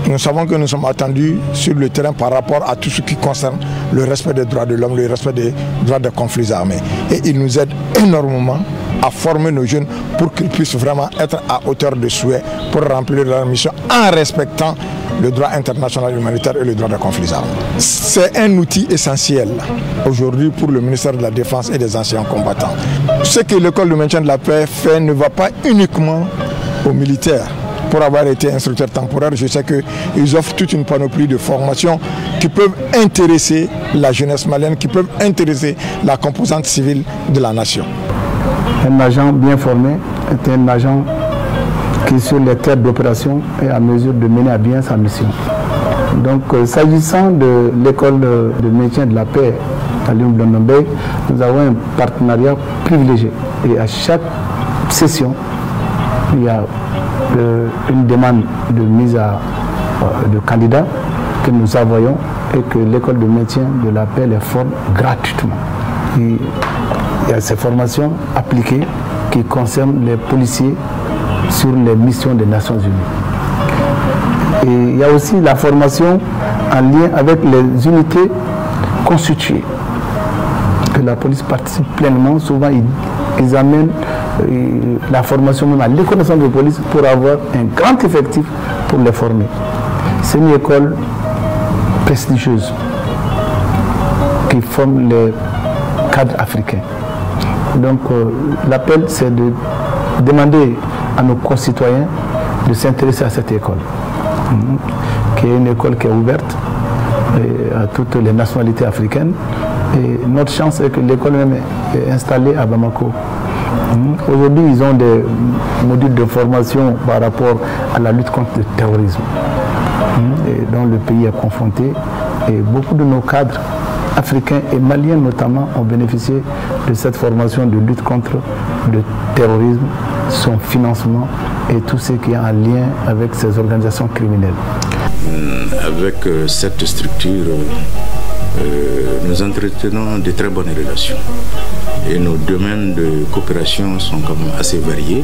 S22: nous savons que nous sommes attendus sur le terrain par rapport à tout ce qui concerne le respect des droits de l'homme, le respect des droits des conflits armés. Et il nous aide énormément à former nos jeunes pour qu'ils puissent vraiment être à hauteur de souhait pour remplir leur mission en respectant le droit international humanitaire et le droit des conflits armés. C'est un outil essentiel aujourd'hui pour le ministère de la Défense et des anciens combattants. Ce que l'école de maintien de la paix fait ne va pas uniquement aux militaires. Pour avoir été instructeur temporaire, je sais qu'ils offrent toute une panoplie de formations qui peuvent intéresser la jeunesse malienne, qui peuvent intéresser la composante civile de la nation.
S10: Un agent bien formé est un agent qui, sur les terres d'opération, est à mesure de mener à bien sa mission. Donc, s'agissant de l'école de maintien de la paix à l'Oublonen-Bey, nous avons un partenariat privilégié. Et à chaque session, il y a une demande de mise de candidats que nous envoyons et que l'école de maintien de la paix les forme gratuitement. Et il y a ces formations appliquées qui concernent les policiers sur les missions des Nations Unies.
S2: Et il y a aussi la formation en lien avec les unités constituées. Que la police participe pleinement. Souvent, ils amènent la formation même à l'école nationale de police pour avoir un grand effectif pour les former. C'est une école prestigieuse qui forme les cadres africains. Donc l'appel, c'est de demander à nos concitoyens de s'intéresser à cette école, qui est une école qui est ouverte à toutes les nationalités africaines. Et notre chance est que l'école même est installée à Bamako. Aujourd'hui, ils ont des modules de formation par rapport à la lutte contre le terrorisme, dont le pays est confronté. Et beaucoup de nos cadres africains et maliens notamment ont bénéficié de cette formation de lutte contre le terrorisme, son financement et tout ce qui est en lien avec ces organisations criminelles.
S20: Avec cette structure, nous entretenons de très bonnes relations et nos domaines de coopération sont quand même assez variés.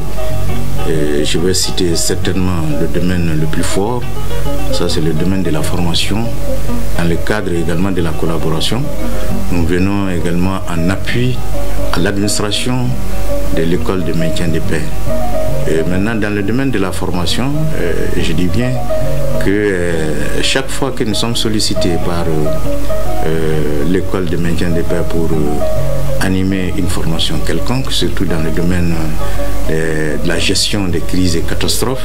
S20: Et je vais citer certainement le domaine le plus fort, ça c'est le domaine de la formation, dans le cadre également de la collaboration. Nous venons également en appui à l'administration de l'école de maintien de paix. Et maintenant, dans le domaine de la formation, je dis bien que chaque fois que nous sommes sollicités par l'école de maintien de paix pour animer une formation quelconque, surtout dans le domaine de la gestion des crises et catastrophes,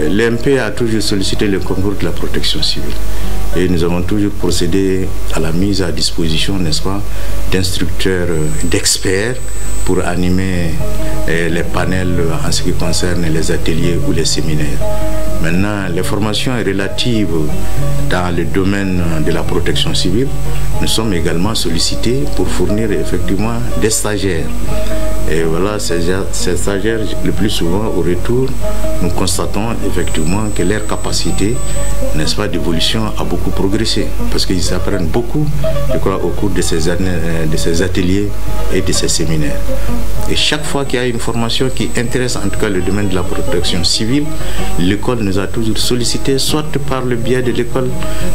S20: l'EMP a toujours sollicité le concours de la protection civile. Et nous avons toujours procédé à la mise à disposition, n'est-ce pas, d'instructeurs, d'experts pour animer les panels en ce qui concerne les ateliers ou les séminaires. Maintenant, les formations relatives dans le domaine de la protection civile, nous sommes également sollicités pour fournir effectivement des stagiaires. Et voilà, ces stagiaires, le plus souvent au retour, nous constatons effectivement que leur capacité, n'est-ce pas, d'évolution a beaucoup progressé. Parce qu'ils apprennent beaucoup, je crois, au cours de ces années, de ces ateliers et de ces séminaires. Et chaque fois qu'il y a une formation qui intéresse en tout cas le domaine de la protection civile, l'école nous a toujours sollicité, soit par le biais de l'école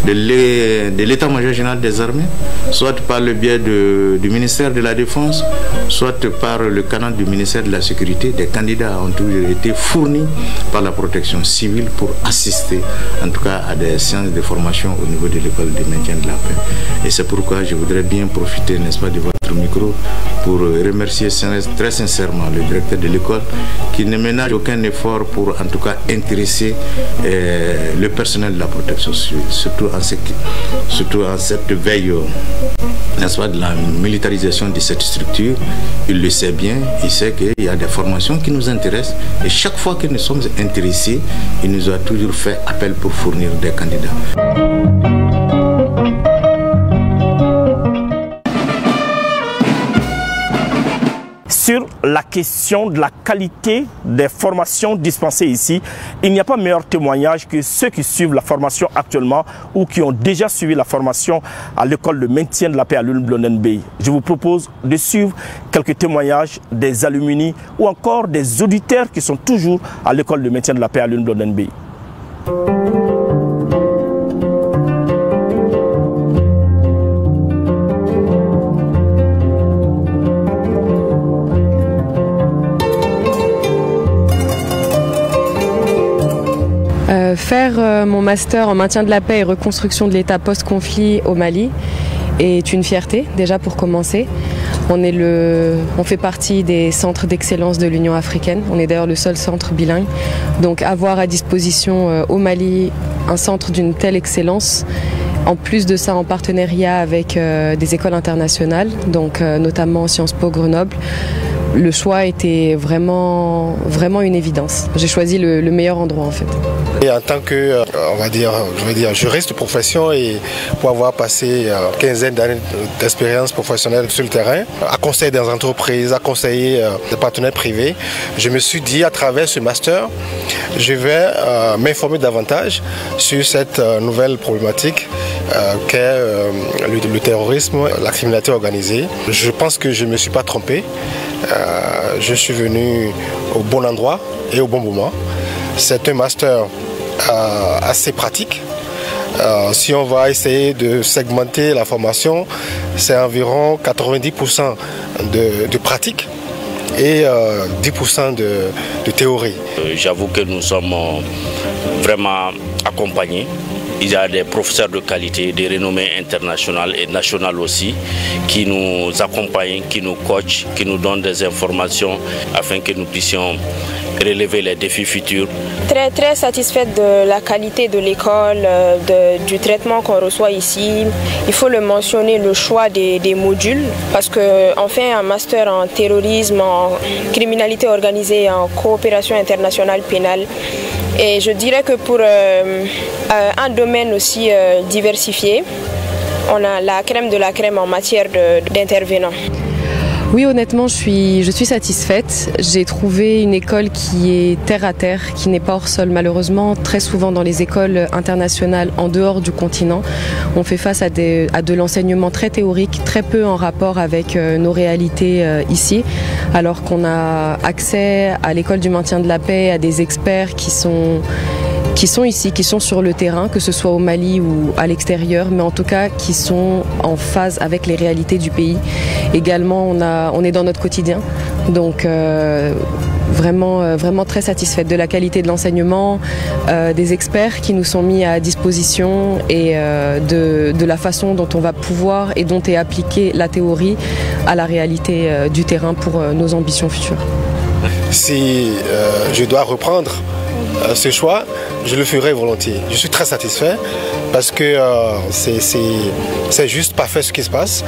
S20: de l'état-major général des armées, soit par le biais du ministère de la Défense, soit par le canal du ministère de la Sécurité. Des candidats ont toujours été fournis par la protection civile pour assister en tout cas à des séances de formation au niveau de l'école de maintien de la paix. Et c'est pourquoi je voudrais bien profiter, n'est-ce pas, de votre micro pour remercier très sincèrement le directeur de l'école qui ne ménage aucun effort pour en tout cas intéresser le personnel de la protection civile, surtout en cette veille, n'est-ce pas, de la militarisation de cette structure. Il le sait bien, il sait qu'il y a des formations qui nous intéressent et chaque fois que nous sommes intéressés, il nous a toujours fait appel pour fournir des candidats.
S1: Sur la question de la qualité des formations dispensées ici, il n'y a pas meilleur témoignage que ceux qui suivent la formation actuellement ou qui ont déjà suivi la formation à l'école de maintien de la paix à l'Ulm-Blondin-Beye. Je vous propose de suivre quelques témoignages des alumni ou encore des auditeurs qui sont toujours à l'école de maintien de la paix à l'Ulm-Blondin-Beye.
S3: Faire mon master en maintien de la paix et reconstruction de l'État post-conflit au Mali est une fierté, déjà pour commencer. On fait partie des centres d'excellence de l'Union africaine. On est d'ailleurs le seul centre bilingue. Donc avoir à disposition au Mali un centre d'une telle excellence, en plus de ça en partenariat avec des écoles internationales, donc notamment Sciences Po Grenoble, le choix était vraiment une évidence. J'ai choisi le meilleur endroit en fait.
S23: Et en tant que, juriste de profession et pour avoir passé une quinzaine d'années d'expérience professionnelle sur le terrain, à conseiller des entreprises, à conseiller des partenaires privés, je me suis dit à travers ce master, je vais m'informer davantage sur cette nouvelle problématique qu'est le terrorisme, la criminalité organisée. Je pense que je ne me suis pas trompé. Je suis venu au bon endroit et au bon moment. C'est un master assez pratique. Si on va essayer de segmenter la formation, c'est environ 90% de pratique et 10% de théorie.
S20: J'avoue que nous sommes vraiment accompagnés. Il y a des professeurs de qualité, des renommées internationales et nationales aussi, qui nous accompagnent, qui nous coachent, qui nous donnent des informations afin que nous puissions relever les défis futurs.
S4: Très satisfaite de la qualité de l'école, du traitement qu'on reçoit ici. Il faut le mentionner, le choix des modules, parce qu'on fait un master en terrorisme, en criminalité organisée et en coopération internationale pénale. Et je dirais que pour un domaine aussi diversifié, on a la crème de la crème en matière d'intervenants.
S3: Oui, honnêtement, je suis satisfaite. J'ai trouvé une école qui est terre à terre, qui n'est pas hors sol. Malheureusement, très souvent dans les écoles internationales en dehors du continent, on fait face à de l'enseignement très théorique, très peu en rapport avec nos réalités ici, alors qu'on a accès à l'école du maintien de la paix, à des experts qui sont ici, qui sont sur le terrain, que ce soit au Mali ou à l'extérieur, mais en tout cas qui sont en phase avec les réalités du pays. Également, on est dans notre quotidien, donc vraiment très satisfaite de la qualité de l'enseignement, des experts qui nous sont mis à disposition et de la façon dont on va pouvoir et dont est appliquée la théorie à la réalité du terrain pour nos ambitions futures.
S23: Si je dois reprendre ce choix, je le ferai volontiers. Je suis très satisfait parce que c'est juste parfait ce qui se passe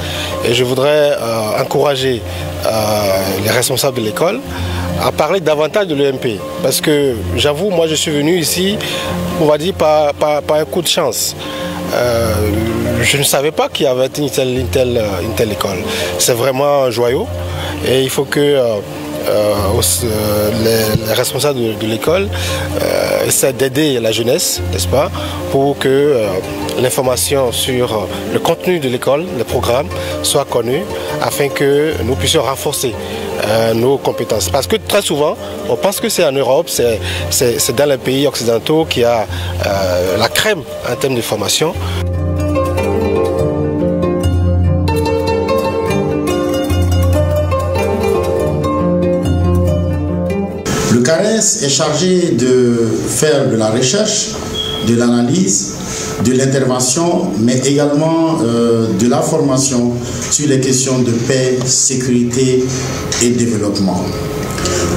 S23: et je voudrais encourager les responsables de l'école à parler davantage de l'EMP parce que j'avoue, moi je suis venu ici, on va dire par un coup de chance. Je ne savais pas qu'il y avait une telle école. C'est vraiment un joyau et il faut que les responsables de l'école essaient d'aider la jeunesse, n'est-ce pas, pour que l'information sur le contenu de l'école, les programmes, soit connue afin que nous puissions renforcer nos compétences. Parce que très souvent, on pense que c'est en Europe, c'est dans les pays occidentaux qu'il y a la crème en termes de formation.
S5: Le CARES est chargé de faire de la recherche, de l'analyse, de l'intervention, mais également de la formation sur les questions de paix, sécurité et développement.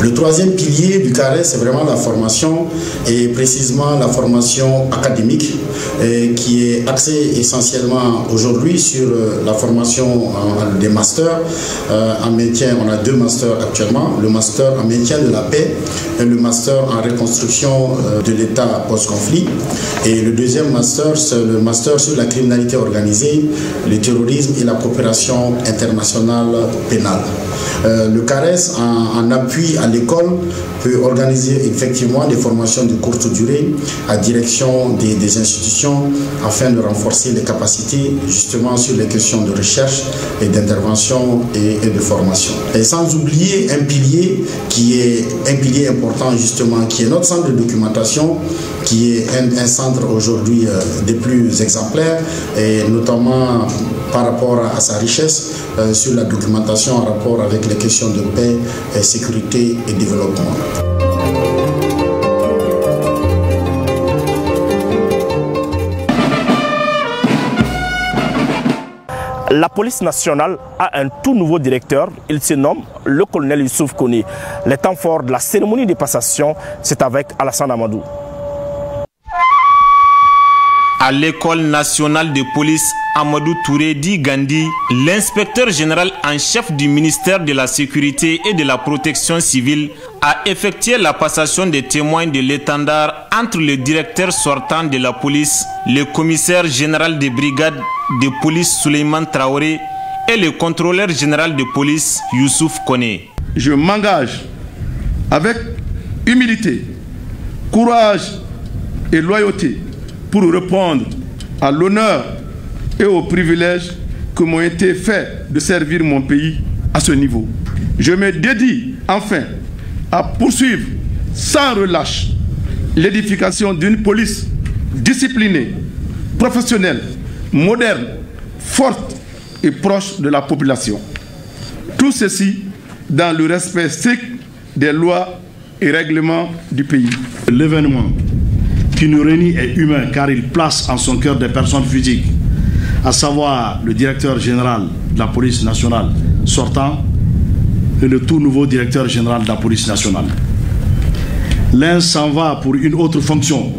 S5: Le troisième pilier du CARES, c'est vraiment la formation et précisément la formation académique qui est axée essentiellement aujourd'hui sur la formation des masters en maintien. On a 2 masters actuellement, le master en maintien de la paix et le master en reconstruction de l'État post-conflit. Et le deuxième master, c'est le master sur la criminalité organisée, le terrorisme et la coopération internationale pénale. Le CARES, en appui à l'école, peut organiser effectivement des formations de courte durée à direction des institutions afin de renforcer les capacités justement sur les questions de recherche et d'intervention et de formation. Et sans oublier un pilier qui est un pilier important justement, qui est notre centre de documentation, qui est un centre aujourd'hui des plus exemplaires et notamment par rapport à sa richesse sur la documentation en rapport avec les questions de paix, sécurité et développement.
S1: La police nationale a un tout nouveau directeur. Il se nomme le colonel Youssouf Kone. Les temps forts de la cérémonie de passation, c'est avec Alassane Amadou.
S6: À l'école nationale de police Amadou Touré dit Gandhi, l'inspecteur général en chef du ministère de la Sécurité et de la Protection civile a effectué la passation des témoins de l'étendard entre le directeur sortant de la police, le commissaire général de brigade de police Souleymane Traoré et le contrôleur général de police Youssouf Kone.
S24: Je m'engage avec humilité, courage et loyauté pour répondre à l'honneur et aux privilèges que m'ont été faits de servir mon pays à ce niveau. Je me dédie enfin à poursuivre sans relâche l'édification d'une police disciplinée, professionnelle, moderne, forte et proche de la population. Tout ceci dans le respect strict des lois et règlements du pays.
S7: L'événement qui nous réunit est humain car il place en son cœur des personnes physiques, à savoir le directeur général de la police nationale sortant et le tout nouveau directeur général de la police nationale. L'un s'en va pour une autre fonction,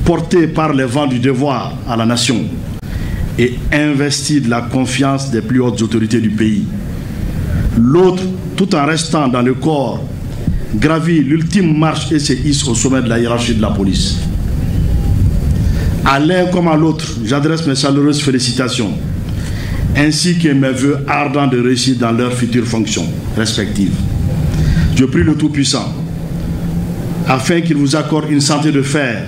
S7: porté par les vents du devoir à la nation et investi de la confiance des plus hautes autorités du pays. L'autre, tout en restant dans le corps, gravit l'ultime marche et se hisse au sommet de la hiérarchie de la police. À l'un comme à l'autre, j'adresse mes chaleureuses félicitations, ainsi que mes vœux ardents de réussite dans leurs futures fonctions respectives. Je prie le Tout-Puissant, afin qu'il vous accorde une santé de fer,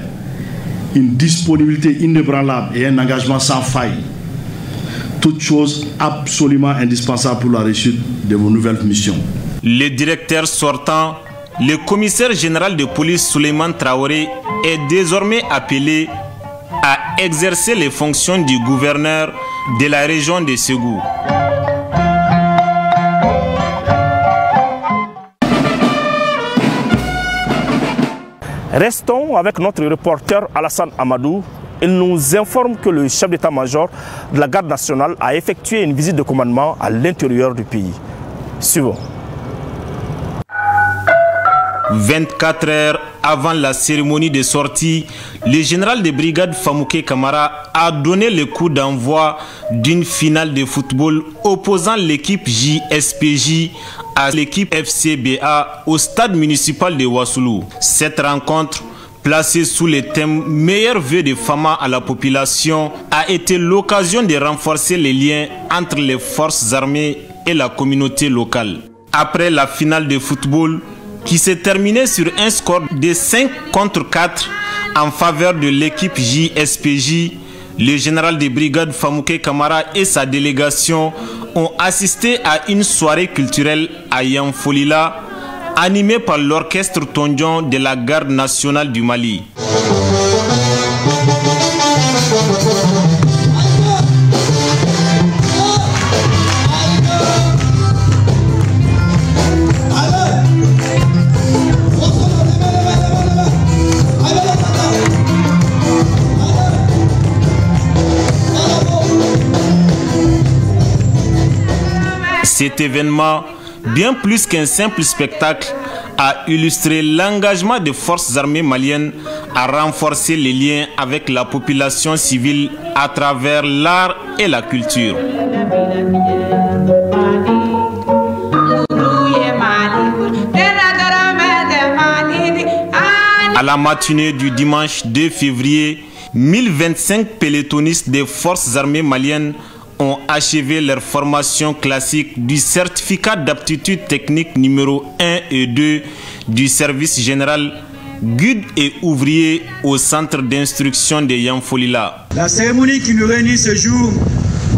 S7: une disponibilité inébranlable et un engagement sans faille. Toutes choses absolument indispensables pour la réussite de vos nouvelles missions.
S6: Le directeur sortant, le commissaire général de police Souleymane Traoré, est désormais appelé à exercer les fonctions du gouverneur de la région de Ségou.
S1: Restons avec notre reporter Alassane Amadou. Il nous informe que le chef d'état-major de la garde nationale a effectué une visite de commandement à l'intérieur du pays. Suivons.
S6: 24 heures avant la cérémonie de sortie, le général de brigade Famouké Kamara a donné le coup d'envoi d'une finale de football opposant l'équipe JSPJ à l'équipe FCBA au stade municipal de Ouassoulou. Cette rencontre, placée sous le thème « Meilleurs vœux de Fama à la population », a été l'occasion de renforcer les liens entre les forces armées et la communauté locale. Après la finale de football, qui s'est terminée sur un score de 5-4 en faveur de l'équipe JSPJ, le général de brigade Famouké Kamara et sa délégation ont assisté à une soirée culturelle à Yamfolila, animée par l'orchestre Tondion de la garde nationale du Mali. Cet événement, bien plus qu'un simple spectacle, a illustré l'engagement des forces armées maliennes à renforcer les liens avec la population civile à travers l'art et la culture. À la matinée du dimanche 2 février, 1025 pélotonistes des forces armées maliennes ont achevé leur formation classique du certificat d'aptitude technique numéro 1 et 2 du service général guide et ouvrier au centre d'instruction de Yamfolila.
S8: La cérémonie qui nous réunit ce jour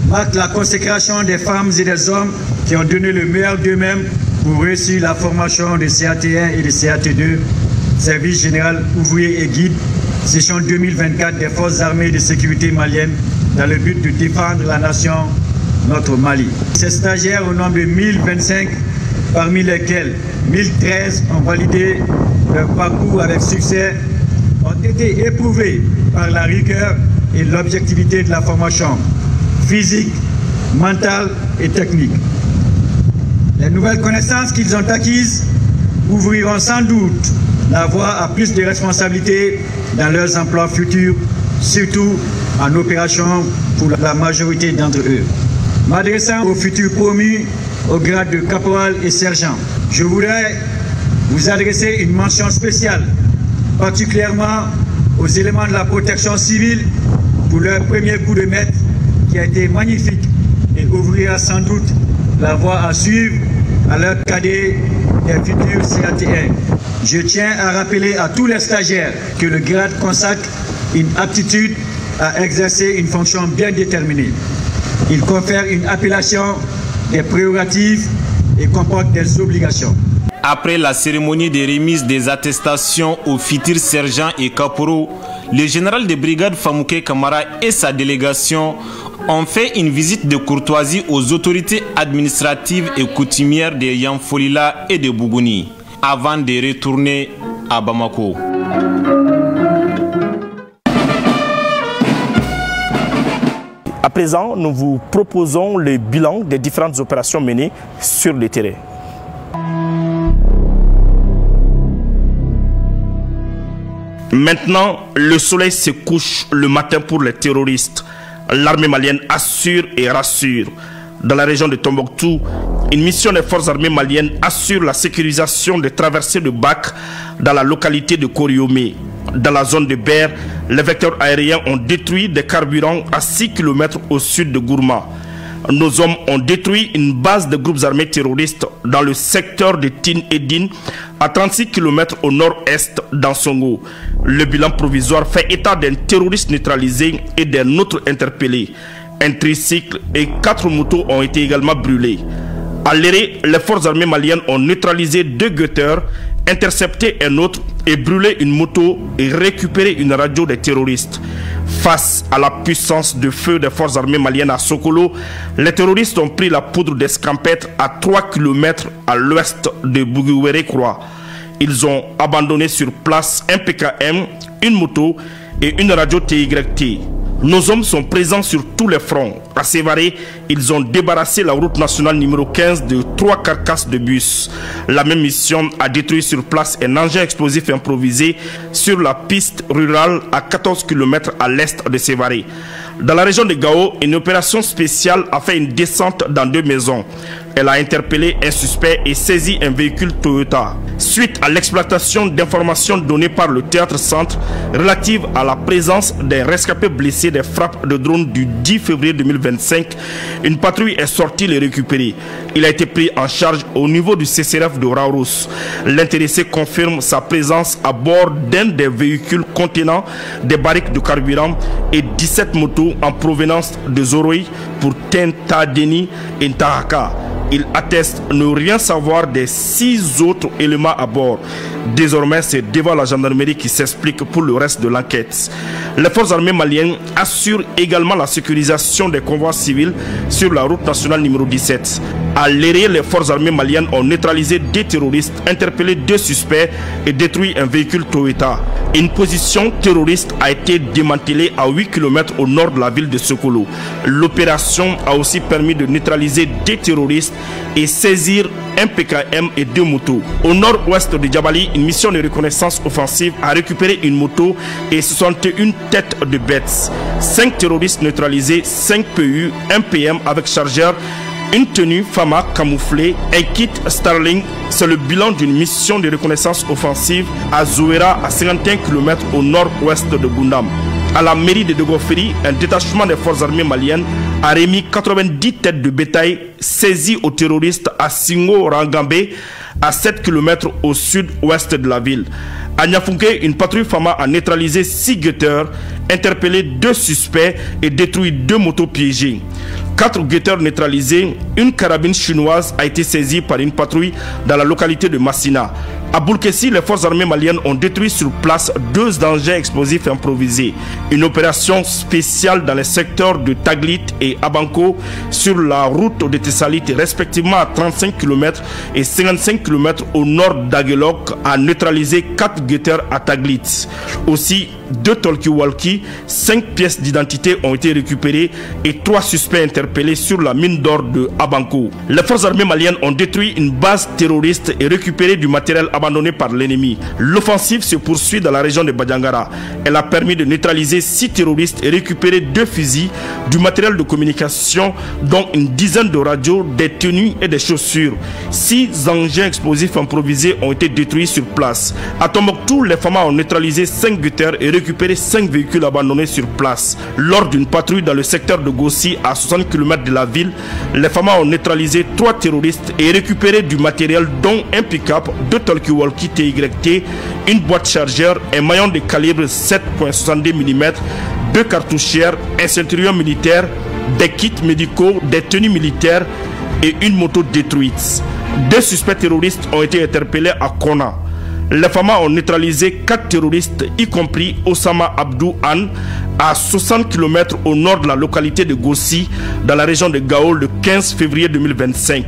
S8: marque la consécration des femmes et des hommes qui ont donné le meilleur d'eux-mêmes pour réussir la formation de CAT1 et de CAT2, service général ouvrier et guide, session 2024 des forces armées de sécurité maliennes, dans le but de défendre la nation, notre Mali. Ces stagiaires au nombre de 1025, parmi lesquels 1013 ont validé leur parcours avec succès, ont été éprouvés par la rigueur et l'objectivité de la formation physique, mentale et technique. Les nouvelles connaissances qu'ils ont acquises ouvriront sans doute la voie à plus de responsabilités dans leurs emplois futurs, surtout en opération pour la majorité d'entre eux. M'adressant aux futurs promus au grade de caporal et sergent, je voudrais vous adresser une mention spéciale, particulièrement aux éléments de la protection civile pour leur premier coup de maître qui a été magnifique et ouvrira sans doute la voie à suivre à leurs cadets des futurs CAT1. Je tiens à rappeler à tous les stagiaires que le grade consacre une aptitude à exercer une fonction bien déterminée. Il confère une appellation, des prérogatives et comporte des obligations.
S6: Après la cérémonie de remise des attestations aux futurs sergents et caporaux, le général de brigade Famouké Kamara et sa délégation ont fait une visite de courtoisie aux autorités administratives et coutumières de Yanfolila et de Bougouni, avant de retourner à Bamako.
S1: À présent, nous vous proposons le bilan des différentes opérations menées sur le terrain. Maintenant, le soleil se couche le matin pour les terroristes. L'armée malienne assure et rassure. Dans la région de Tombouctou, une mission des forces armées maliennes assure la sécurisation des traversées de Bac dans la localité de Koriomé. Dans la zone de Ber, les vecteurs aériens ont détruit des carburants à 6 km au sud de Gourma. Nos hommes ont détruit une base de groupes armés terroristes dans le secteur de Tin Edine, à 36 km au nord-est d'Ansongo. Le bilan provisoire fait état d'un terroriste neutralisé et d'un autre interpellé. Un tricycle et 4 motos ont été également brûlés. À Léré, les forces armées maliennes ont neutralisé 2 guetteurs, intercepté un autre et brûlé une moto et récupéré une radio des terroristes. Face à la puissance de feu des forces armées maliennes à Sokolo, les terroristes ont pris la poudre d'escampette à 3 km à l'ouest de Bouguéré-Croix. Ils ont abandonné sur place un PKM, une moto et une radio TYT. Nos hommes sont présents sur tous les fronts. À Sévaré, ils ont débarrassé la route nationale numéro 15 de 3 carcasses de bus. La même mission a détruit sur place un engin explosif improvisé sur la piste rurale à 14 km à l'est de Sévaré. Dans la région de Gao, une opération spéciale a fait une descente dans 2 maisons. Elle a interpellé un suspect et saisi un véhicule Toyota. Suite à l'exploitation d'informations données par le théâtre centre relative à la présence d'un rescapé blessé des frappes de drone du 10 février 2025, une patrouille est sortie le récupérer. Il a été pris en charge au niveau du CCRF de Raourous. L'intéressé confirme sa présence à bord d'un des véhicules contenant des barriques de carburant et 17 motos en provenance de Zoroy pour Tentadeni et Ntahaka. Il atteste ne rien savoir des 6 autres éléments à bord. Désormais, c'est devant la gendarmerie qui s'explique pour le reste de l'enquête. Les forces armées maliennes assurent également la sécurisation des convois civils sur la route nationale numéro 17. À Léré, les forces armées maliennes ont neutralisé 2 terroristes, interpellé 2 suspects et détruit un véhicule Toyota. Une position terroriste a été démantelée à 8 km au nord de la ville de Sokolo. L'opération a aussi permis de neutraliser 2 terroristes et saisir un PKM et 2 motos. Au nord-ouest de Djabali, une mission de reconnaissance offensive a récupéré une moto et 61 têtes de bêtes. 5 terroristes neutralisés, 5 PU, 1 PM avec chargeur, une tenue Fama camouflée, un kit Starlink. C'est le bilan d'une mission de reconnaissance offensive à Zouera, à 51 km au nord-ouest de Goundam. À la mairie de Degoferi, un détachement des forces armées maliennes a remis 90 têtes de bétail saisies aux terroristes à Singo-Rangambé, à 7 km au sud-ouest de la ville. À Niafunke, une patrouille Fama a neutralisé 6 guetteurs, interpellé 2 suspects et détruit 2 motos piégées. 4 guetteurs neutralisés, une carabine chinoise a été saisie par une patrouille dans la localité de Massina. À Boulkessi, les forces armées maliennes ont détruit sur place 2 engins explosifs improvisés. Une opération spéciale dans les secteurs de Taglit et Abanko sur la route de Tessalit, respectivement à 35 km et 55 km au nord d'Aguelok, a neutralisé 4 guetteurs à Taglit. Aussi, 2 talkie-walkie, 5 pièces d'identité ont été récupérées et 3 suspects interpellés sur la mine d'or de Abanko. Les forces armées maliennes ont détruit une base terroriste et récupéré du matériel abandonné par l'ennemi. L'offensive se poursuit dans la région de Badiangara. Elle a permis de neutraliser 6 terroristes et récupérer 2 fusils, du matériel de communication, dont une dizaine de radios, des tenues et des chaussures. 6 engins explosifs improvisés ont été détruits sur place. À Tombouctou, les FAMA ont neutralisé 5 guetteurs et récupéré 5 véhicules abandonnés sur place. Lors d'une patrouille dans le secteur de Gossi, à 60 km de la ville, les FAMA ont neutralisé 3 terroristes et récupéré du matériel, dont un pick-up, 2 talkie-walkie TYT, une boîte chargeur, un maillon de calibre 7,62 mm, 2 cartouchières, un ceinturon militaire, des kits médicaux, des tenues militaires et une moto détruite. 2 suspects terroristes ont été interpellés à Kona. Les FAMA ont neutralisé 4 terroristes, y compris Osama Abdou Anne, à 60 km au nord de la localité de Gossi, dans la région de Gao, le 15 février 2025.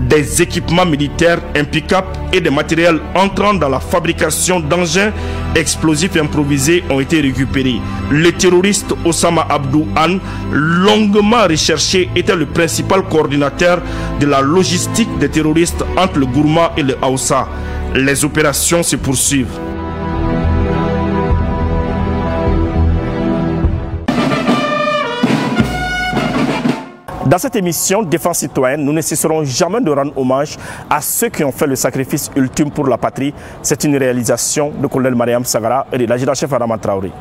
S1: Des équipements militaires, un pick-up et des matériels entrant dans la fabrication d'engins explosifs improvisés ont été récupérés. Le terroriste Osama Abdou Anne, longuement recherché, était le principal coordinateur de la logistique des terroristes entre le Gourma et le Haoussa. Les opérations se poursuivent. Dans cette émission Défense citoyenne, nous ne cesserons jamais de rendre hommage à ceux qui ont fait le sacrifice ultime pour la patrie. C'est une réalisation de colonel Mariam Sagara et de l'adjudant-chef Adama Traoré.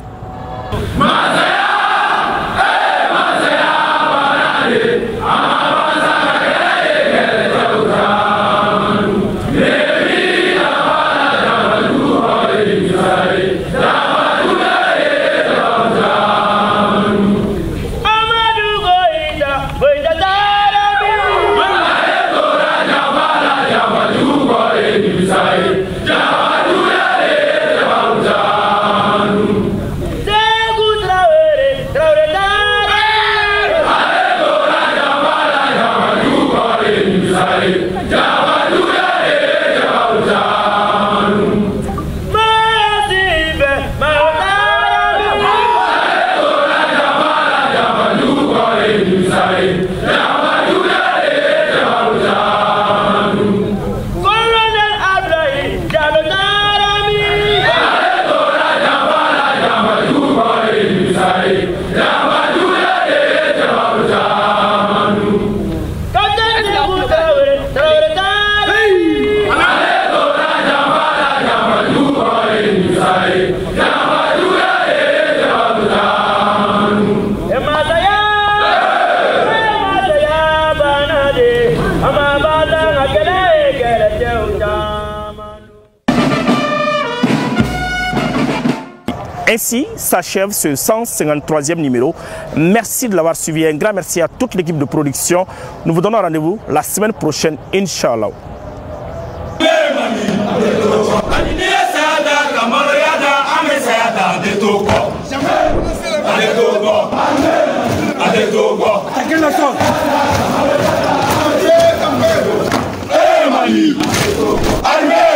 S1: Ainsi s'achève ce 153e numéro. Merci de l'avoir suivi. Un grand merci à toute l'équipe de production. Nous vous donnons rendez-vous la semaine prochaine, Inch'Allah.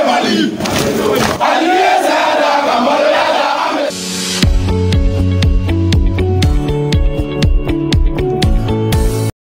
S11: Mali.